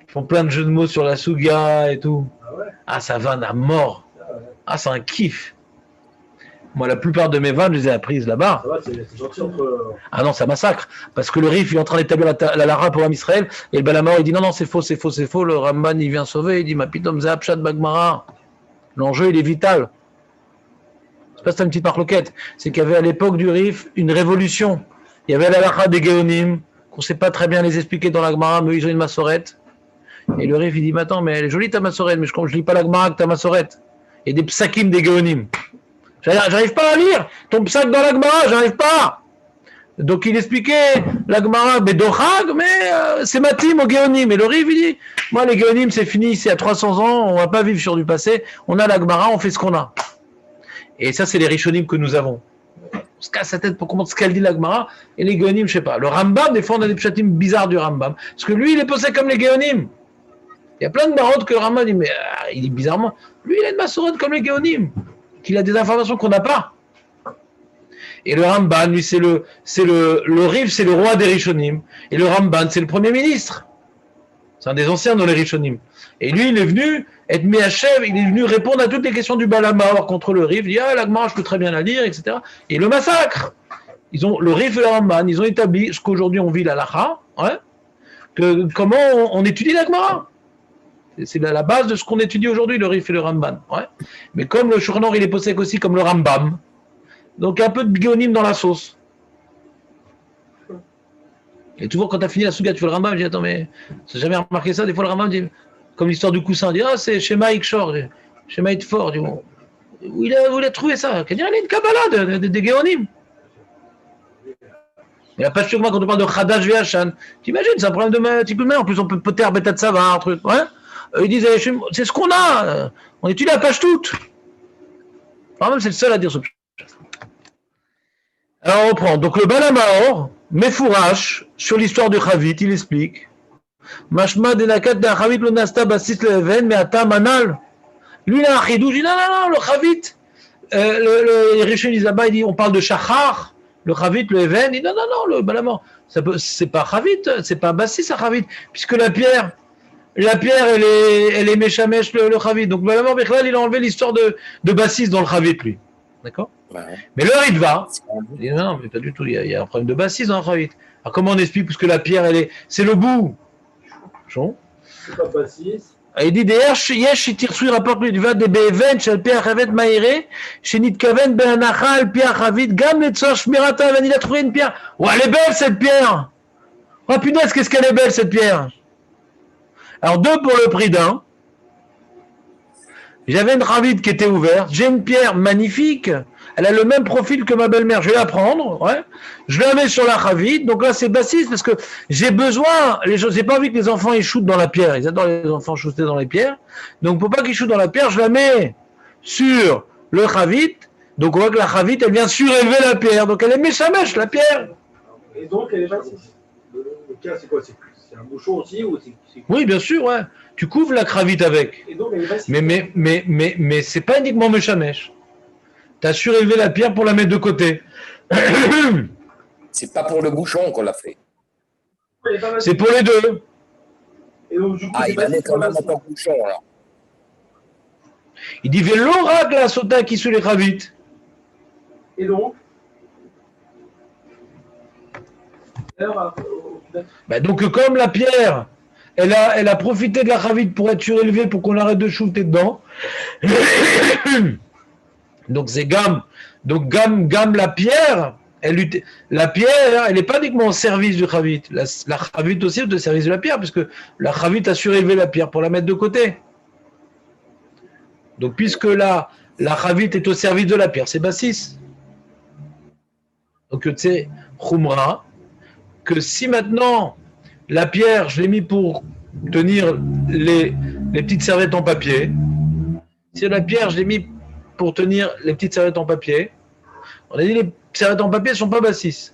Speaker 1: Ils font plein de jeux de mots sur la Souga et tout. Ah, ça vanne à mort. Ah, c'est un kiff. Moi, la plupart de mes vannes, je les ai apprises là-bas.
Speaker 3: Ça va, c'est gentil entre.
Speaker 1: Ah non, ça massacre. Parce que le Rif, il est en train d'établir la Lara pour Israël. Et le Balamor, il dit non, c'est faux, c'est faux, c'est faux. Le Ramban, il vient sauver. Il dit ma pitom, Zéapchat Bagmara. L'enjeu, il est vital. C'est pas ça une petite marloquette. C'est qu'il y avait à l'époque du Rif une révolution. Il y avait la Lara des Géonim, qu'on ne sait pas très bien les expliquer dans la Gemara, mais ils ont une massorette. Et le Rif, il dit, mais attends, mais elle est jolie ta massorette, mais je ne lis pas la Gemara que ta massorette. Et des psakim des Géonim. J'arrive pas à lire ton psak dans la Gemara, j'arrive pas. Donc il expliquait la Gemara, mais Dochag, mais c'est ma team au Géonim. Et le Rif, il dit, moi les Géonim, c'est fini, c'est à 300 ans, on va pas vivre sur du passé, on a la Gemara, on fait ce qu'on a. Et ça, c'est les Rishonim que nous avons. On se casse la tête pour comprendre ce qu'elle dit la Gemara, et les Géonim, je sais pas. Le Rambam, des fois, on a des pshatim bizarres du Rambam, parce que lui, il est posé comme les Géonim. Il y a plein de marottes que le Rambam dit, mais il dit bizarrement, lui, il a une massorette comme les Géonim, qu'il a des informations qu'on n'a pas. Et le Ramban, lui, le Rif, c'est le roi des Rishonim, et le Ramban, c'est le premier ministre. C'est un des anciens dans les Rishonim. Et lui, il est venu être Mehachev, il est venu répondre à toutes les questions du Balamaor contre le Rif. Il dit, ah, la Gemara, je peux très bien la lire, etc. Et le massacre. Le Rif et le Ramban, ils ont établi ce qu'aujourd'hui on vit l'Alacha, ouais, comment on étudie la Gemara. C'est la base de ce qu'on étudie aujourd'hui, le Rif et le Ramban. Ouais. Mais comme le Shulchan Aruch, il est posé aussi comme le Rambam, donc un peu de Géonim dans la sauce. Et toujours quand tu as fini la Souga, tu fais le Rambam, je dis attends, mais tu n'as jamais remarqué ça? Des fois le Rambam dit, comme l'histoire du coussin, il dit ah, c'est Shema Ikshor, Shema Itfor. Bon, où il a trouvé ça? Il y a une Kabbalah de Géonim. Mais la page sur moi, quand on parle de Khadash Ve'Hashan, t'imagines, c'est un problème de type de main, en plus on peut poter Betat Savar, un truc, ouais. Ils disent, c'est ce qu'on a, on étudie la page toute. Enfin, même c'est le seul à dire ce page. Alors on reprend. Donc le Balamaor, Mefourash, sur l'histoire du Chavit, il explique. Mashma denakat de Chavit lo nasta basis leven, mais ata manal. Lui, il a un chidou, il dit non, le Chavit. Le Rishon Isaba, il dit, on parle de Shachar, le Chavit, le Even, il dit non, le Balamaor. C'est pas Chavit, c'est pas basis à Chavit, puisque la pierre, elle est méchamesh le Chavit. Donc Balamaor Bechlal, il a enlevé l'histoire de basis dans le Chavit, lui. D'accord? Ouais. Mais le Ritva, il dit non, mais pas du tout, il y a un problème de basis dans le Chavit. Alors comment on explique? Parce que la pierre, c'est le bout.
Speaker 3: C'est pas basis,
Speaker 1: il dit d'ailleurs, יש שתרצוי rapport בלבד דבאבן שעל פי החבית מהירה, שנתכוון בהנחה על פי החבית, גם לצורך שמירת האבן, il a trouvé une pierre. Oh, elle est belle cette pierre! Oh punaise, qu'est-ce qu'elle est belle cette pierre! Alors, 2 pour le prix d'un. J'avais une chavite qui était ouverte, j'ai une pierre magnifique, elle a le même profil que ma belle-mère, je vais la prendre, ouais. Je la mets sur la chavite, donc là c'est bassiste parce que j'ai besoin, j'ai pas envie que les enfants ils shootent dans la pierre, ils adorent les enfants shooter dans les pierres, donc pour pas qu'ils shootent dans la pierre, je la mets sur le chavite, donc on voit que la chavite elle vient surélever la pierre, donc elle est méchamèche la pierre.
Speaker 2: Et donc, elle est bassiste.
Speaker 3: Le cas, c'est quoi? C'est un bouchon aussi ou c'est...
Speaker 1: Oui, bien sûr, ouais. Tu couvres la cravite avec.
Speaker 2: Et donc, elle est bassiste.
Speaker 1: Mais c'est pas uniquement méchamèche. Tu as surélevé la pierre pour la mettre de côté.
Speaker 4: C'est pas pour le bouchon qu'on l'a fait.
Speaker 2: Elle est pas bassiste.
Speaker 1: C'est pour les deux.
Speaker 2: Et donc, du coup,
Speaker 4: Ah,
Speaker 2: c'est
Speaker 4: il va
Speaker 2: bassiste,
Speaker 4: mettre quand même en
Speaker 2: bassiste.
Speaker 4: tant que bouchon, alors.
Speaker 1: Il dit l'oracle la sota qui sous les cravites.
Speaker 2: Et donc, alors,
Speaker 1: Bah donc comme la pierre, elle a profité de la cravite pour être surélevée pour qu'on arrête de shooter dedans. Donc c'est gamme. Donc gamme la pierre. La pierre, elle n'est pas uniquement au service du chavite. La chavite aussi est au service de la pierre, puisque la chavite a surélevé la pierre pour la mettre de côté. Donc puisque la chavite est au service de la pierre, c'est bassis. Donc tu sais, khumra, que si maintenant la pierre, je l'ai mis pour tenir les petites serviettes en papier, si la pierre, je l'ai mis pour tenir les petites serviettes en papier, on a dit les serviettes en papier ne sont pas bassis.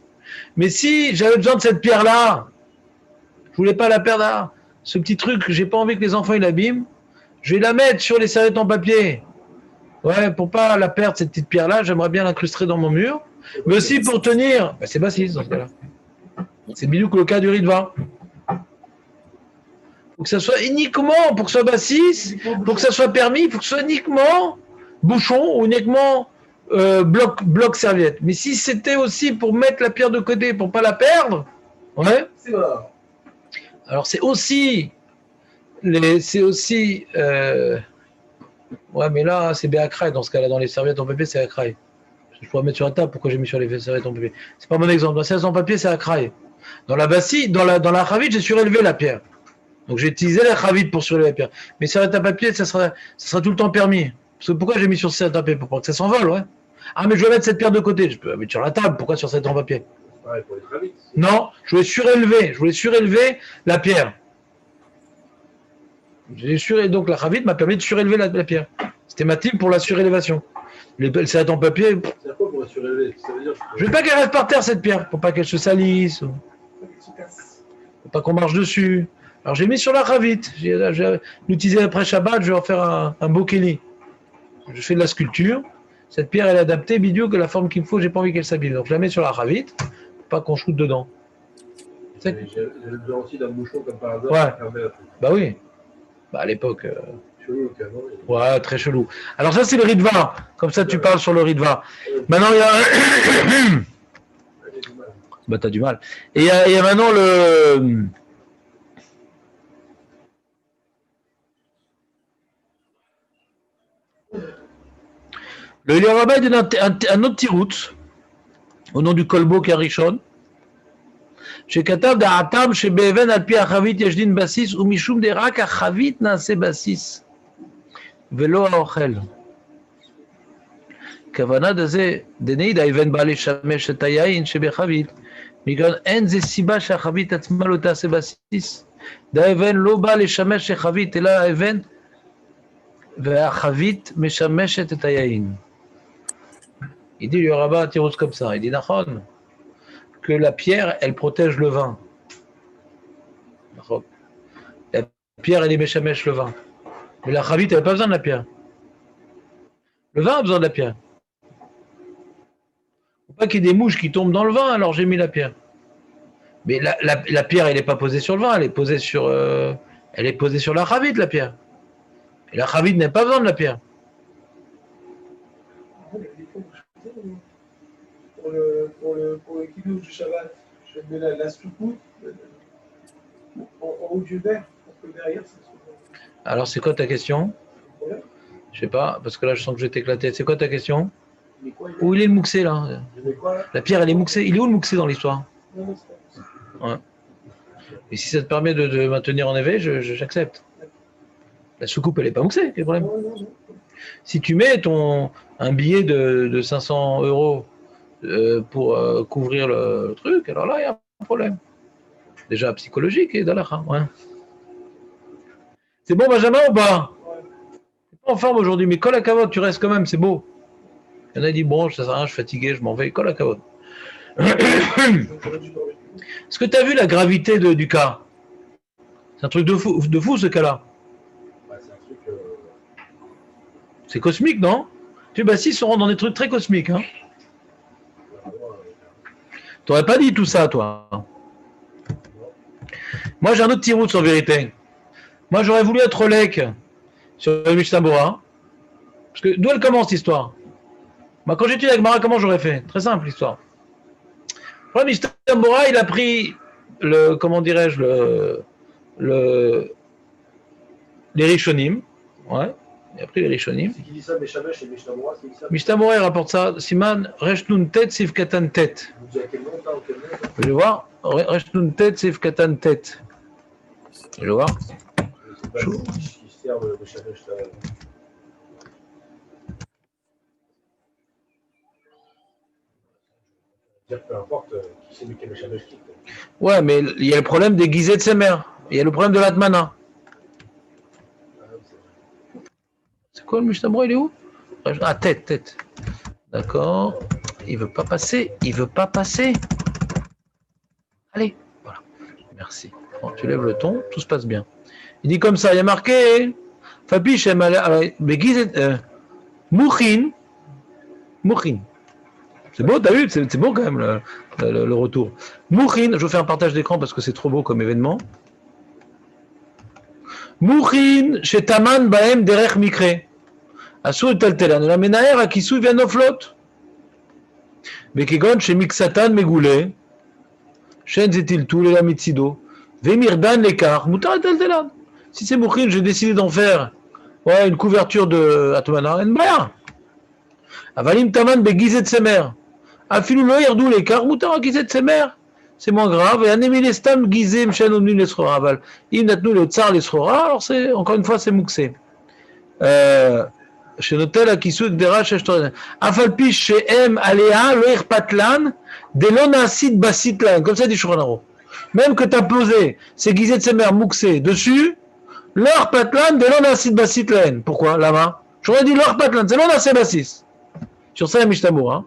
Speaker 1: Mais si j'avais besoin de cette pierre-là, je voulais pas la perdre là, ce petit truc, j'ai pas envie que les enfants ils l'abîment, je vais la mettre sur les serviettes en papier. Ouais, pour pas la perdre, cette petite pierre-là, j'aimerais bien l'incruster dans mon mur, mais aussi pour tenir, bah, c'est bassis dans ce cas-là. C'est bidou que le cas du ritva. Faut que ça soit uniquement, pour que ce soit bassis, pour que ça soit permis, il faut que ce soit uniquement bouchon ou uniquement bloc serviette. Mais si c'était aussi pour mettre la pierre de côté, pour pas la perdre, ouais.
Speaker 2: c'est mort.
Speaker 1: Alors c'est aussi, ouais, mais là c'est béacraille dans ce cas-là, dans les serviettes en papier c'est acraille. Je pourrais mettre sur la table pourquoi j'ai mis sur les serviettes en papier. C'est pas mon exemple. Dans les serviettes en papier c'est acraille. Dans la bassie, dans la chavite, j'ai surélevé la pierre. Donc j'ai utilisé la chavite pour surélever la pierre. Mais serviette à papier, ça sera tout le temps permis. Parce que pourquoi j'ai mis sur serviette à papier? Pour pas que ça s'envole, ouais. Ah mais je vais mettre cette pierre de côté. Je peux la mettre sur la table. Pourquoi sur serviette en papier?
Speaker 3: Pareil pour les cravites.
Speaker 1: Non, je voulais surélever la pierre. Donc la chavite m'a permis de surélever la pierre. C'était ma team pour la surélévation. Les serviettes en papier,
Speaker 3: C'est quoi pour la surélever? Ça veut dire que
Speaker 1: je veux pas qu'elle reste par terre cette pierre, pour pas qu'elle se salisse, pour pas qu'on marche dessus. Alors j'ai mis sur la chavite. Je vais l'utiliser après Shabbat, je vais en faire un beau kéli. Je fais de la sculpture. Cette pierre elle est adaptée, bidou, que la forme qu'il me faut, j'ai pas envie qu'elle s'abîme. Donc je la mets sur la chavite, pour pas qu'on shoote dedans.
Speaker 3: j'ai besoin aussi d'un bouchon comme par hasard.
Speaker 1: Ouais.
Speaker 3: Pour fermer la truc.
Speaker 1: Bah oui. Bah à l'époque.
Speaker 3: Chelou, quand même.
Speaker 1: Ouais, très chelou. Alors ça c'est le ritva. Comme ça tu parles sur le ritva. Maintenant il y a. Bah t'as du mal. Et il y a maintenant le Yorabay donne un autre tirout au nom du Kolbo Karishon. שכתב דעתם שבאבן על פי החבית יש דין בסיס ומשום דרק החבית נעשה בסיס ולא האוכל. כוונה דזה דנעיד האבן בא לשמש את היין שבחבית מכאן אין זה סיבה שהחבית עצמה לא תעשה בסיס. דאבן לא בא לשמש לחבית אלא האבן והחבית משמשת את היין. Il dit le rabbin Tirouz comme ça, il dit Nachon, que la pierre, elle protège le vin. La pierre, elle est méchamèche le vin. Mais la chavite, elle n'a pas besoin de la pierre. Le vin a besoin de la pierre. Faut pas qu'il y ait des mouches qui tombent dans le vin, alors j'ai mis la pierre. Mais la pierre, elle n'est pas posée sur le vin, elle est posée sur la chavite, la pierre. Et la chavite n'a pas besoin de la pierre.
Speaker 2: Pour le kidouche du Shabbat, je mets la soucoupe en haut du verre pour que derrière ça soit.
Speaker 1: Alors, c'est quoi ta question? Je sais pas, parce que là, je sens que je vais t'éclater. C'est quoi ta question? Où il est le mouxé, là? La pierre, elle est mouxée. Il est où le mouxé dans l'histoire? Ouais. Et si ça te permet de maintenir en éveil, j'accepte. La soucoupe, elle n'est pas mouxée, quel problème? Si tu mets un billet de 500 euros pour couvrir le truc, alors là, il y a un problème. Déjà psychologique et d'Allah. Ouais. C'est bon, Benjamin, ou pas? T'es pas en forme aujourd'hui, mais colle à cavote, tu restes quand même, c'est beau. Il y en a dit, bon, ça sert à rien, je suis fatigué, je m'en vais, colle à cavote. Est-ce que tu as vu la gravité du cas? C'est un truc de fou ce cas-là.
Speaker 3: C'est un truc.
Speaker 1: C'est cosmique, non? Tu sais, si, ils seront dans des trucs très cosmiques. Hein. T'aurais pas dit tout ça, toi. Moi, j'ai un autre tiroute en vérité. Moi, j'aurais voulu être Olek sur le Mishnah Bora. Parce que d'où elle commence l'histoire? Moi, quand j'étudie avec Mara, comment j'aurais fait? Très simple l'histoire. Le Mishnah Bora, il a pris comment dirais-je, les Rishonim. Ouais, il a pris les Rishonim.
Speaker 3: C'est qui dit ça, Meshamesh et Mishnah Bora, c'est qui ça?
Speaker 1: Mishnah Bora, il rapporte ça. Siman, Reshnun Tet, Sif Katan Tet.
Speaker 3: Vous dites à quel nom, t'as, ou quel nom?
Speaker 1: Je vais voir. Reshnun Tet, Sif Katan Tet. Je vais voir.
Speaker 3: C'est pas qui sert de Meshamesh. Peu importe qui c'est qui est Meshamesh qui.
Speaker 1: Ouais, mais il y a le problème des guisets de ses mères. Il y a le problème de l'Atmana. C'est quoi le Mishnah Bora, il est où? Ah, tête. D'accord. Il veut pas passer. Allez, voilà. Merci. Bon, tu lèves le ton, tout se passe bien. Il dit comme ça, il y a marqué Fabish Mouchin. C'est beau, t'as vu, c'est beau quand même le retour. Mouchin, je vous fais un partage d'écran parce que c'est trop beau comme événement. Mouchin, chez Taman Baem Derech Mikre. Asur Taltelan, la Menaher à Kisou vient Noflot. Mekegon chez Miksatan Megoulé. Shen Zetil Toul et la Mitsido. Vemirdan l'écart. Moutar Taltelan. Si c'est Mouchin, j'ai décidé d'en faire une couverture de Atmana. N'baya. Avalim Taman Begizet Semer. Afiloulo Yerdou l'écart. Moutar Gizet Semer. C'est moins grave. Et Anémile Stam Gizé Mchen Omnu Lesrora. Aval. Im Natnou le Tsar Lesrora. Alors c'est, encore une fois, c'est Mouxé. Chez Notel, à Kisou, Gdera, Sheshtoren. Afalpi, chez M, Aléa, Loïr Patlan, Delona Sid Basitlan. Comme ça dit Shronaro. Même que tu as posé ces guisets de ses mères Mouxé dessus, leur Patlan, Delona Sid Basitlan. Pourquoi, là-bas? J'aurais dit leur Patlan, c'est Lona Sébasis. Sur ça, il y a Mishtamour. Hein.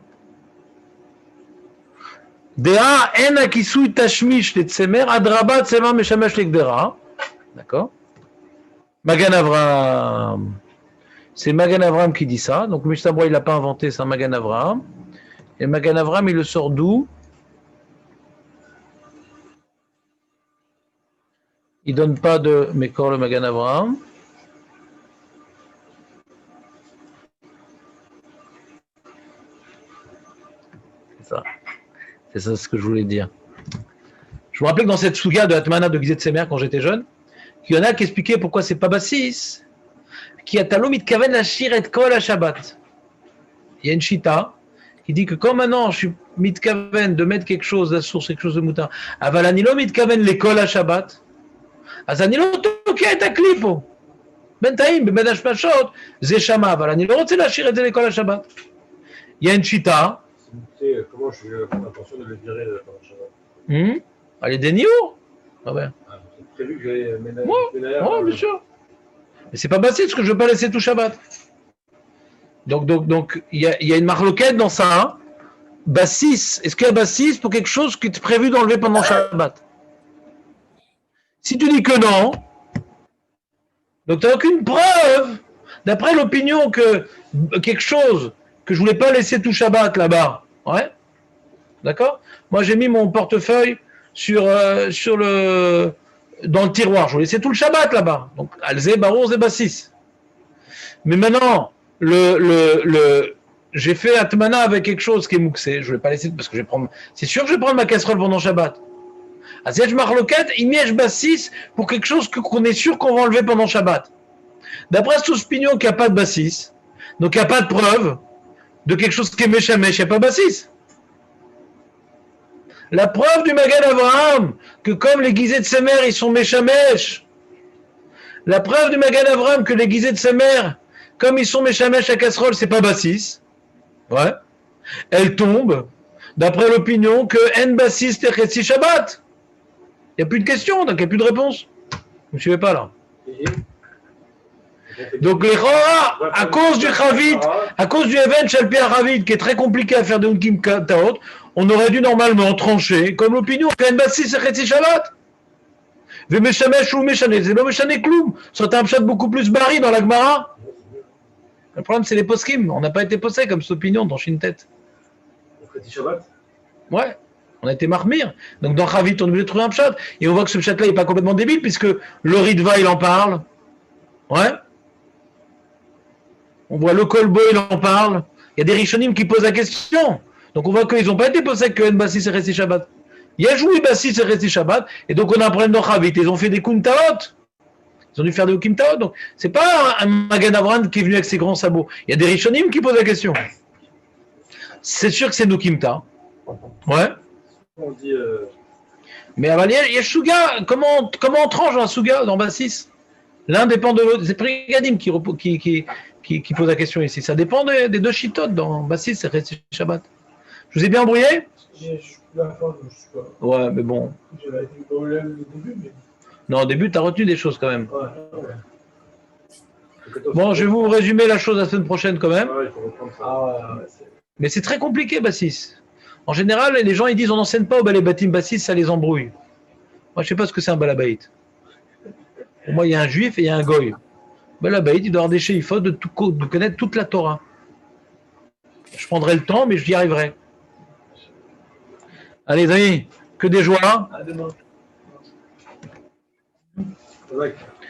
Speaker 1: Dea, En, à Kisou, Tashmish, les Tsemer, Adraba, Tsema, Meshamesh, les Gdera. D'accord? Magan Avram. C'est Magan Avram qui dit ça. Donc, Mishnah Bora, il n'a pas inventé, c'est un Magan Avram. Et Magan Avram, il le sort d'où? Il ne donne pas de Mécor, le Magan Avram. C'est ça ce que je voulais dire. Je me rappelle que dans cette souga de Atmana de Gizet Semer, quand j'étais jeune, qu'il y en a qui expliquaient pourquoi c'est pas Bassis. Qui a talon mitkaven la shiret kol à Shabbat. Il y a une chita qui dit que quand maintenant je suis mitkaven de mettre quelque chose, la source, quelque chose de moutin, avalanilo mitkaven l'école à Shabbat, azanilo toket à klipo, bentaim, bemedash pachot, zeshama, avalanilo c'est la shiret de l'école à Shabbat. Il y a une chita.
Speaker 3: Comment je fais attention de le virer pendant Shabbat?
Speaker 1: Elle est des niours. Ah ouais.
Speaker 3: C'est prévu que j'allais ménager.
Speaker 1: Ouais, bien sûr. Mais c'est pas Bassis parce que je ne veux pas laisser tout Shabbat. Donc il y a une marloquette dans ça. Hein. Bassis, est-ce qu'il y a Bassis pour quelque chose qui est prévu d'enlever pendant Shabbat? Si tu dis que non, donc tu n'as aucune preuve, d'après l'opinion que quelque chose que je ne voulais pas laisser tout Shabbat là-bas. Ouais. D'accord? Moi j'ai mis mon portefeuille dans le tiroir, je voulais laisser tout le Shabbat là-bas. Donc, Alzé, Baron, Zé, Bassis. Mais maintenant, j'ai fait Atmana avec quelque chose qui est mouxé. Je ne vais pas laisser, parce que c'est sûr que je vais prendre ma casserole pendant Shabbat. Azej Marloquette, Imiège Bassis pour quelque chose qu'on est sûr qu'on va enlever pendant Shabbat. D'après ce opinion qu'il n'y a pas de bassis, donc il n'y a pas de preuve de quelque chose qui est méchamesh, il n'y a pas bassis. La preuve du Magen Avraham, que comme les guisés de ses mères, ils sont méchamesh. La preuve du Magen Avraham que les guisés de ses mères, comme ils sont méchamesh à casserole, c'est pas bassis. Ouais. Elle tombe d'après l'opinion que en bassis techetzi Shabbat. Il n'y a plus de question, donc il n'y a plus de réponse. Vous ne suivez pas là. Donc les Chora, à cause du Chavit, à cause du Even Shalpi Chavit, qui est très compliqué à faire de Unkim Taot, on aurait dû normalement trancher comme l'opinion qu'en bassis techetzi Shabbat. Ve meshamesh ou meshané, c'est pas meshané kloum. C'est un pshat beaucoup plus barri dans la Gemara. Le problème, c'est les poskim. On n'a pas été posé comme cette opinion dans Shintet. Ouais, on a été marmire. Donc dans Chavit, on devait trouver un pshat. Et on voit que ce pshat-là n'est pas complètement débile, puisque le Ritva, il en parle. Ouais. On voit le Kolbo, il en parle. Il y a des Rishonim qui posent la question. Donc on voit qu'ils n'ont pas été posés que En Bassis et Resti Shabbat. Yajoui Bassis et Resti Shabbat. Et donc on a un problème dans Chavit. Ils ont fait des Kuntaot. Ils ont dû faire des Hukim Taot. Donc c'est pas un Magen Avraham qui est venu avec ses grands sabots. Il y a des Rishonim qui posent la question. C'est sûr que c'est Nukim Ta. Ouais.
Speaker 3: On dit.
Speaker 1: Mais il y a Shuga. Comment on tranche dans Suga, dans Bassis? L'un dépend de l'autre. C'est Prigadim qui pose la question ici. Ça dépend des deux chitotes dans Bassis et Resti Shabbat. Je vous ai bien embrouillé? Ouais, mais bon.
Speaker 2: J'avais été problème au début, mais.
Speaker 1: Non, au début, tu as retenu des choses quand même.
Speaker 2: Ouais.
Speaker 1: Bon, je vais vous résumer la chose la semaine prochaine quand même.
Speaker 3: Ouais, il faut reprendre ça.
Speaker 2: Ah ouais,
Speaker 1: Mais c'est très compliqué, Bassis. En général, les gens ils disent on n'enseigne pas au Balabatim Bassis, ça les embrouille. Moi, je sais pas ce que c'est un Balabaït. Pour moi, il y a un juif et il y a un goy. Balabaït, il doit avoir des sheifot de connaître toute la Torah. Je prendrai le temps, mais j'y arriverai. Allez, les amis, que des joies.
Speaker 2: à demain.
Speaker 3: Ouais.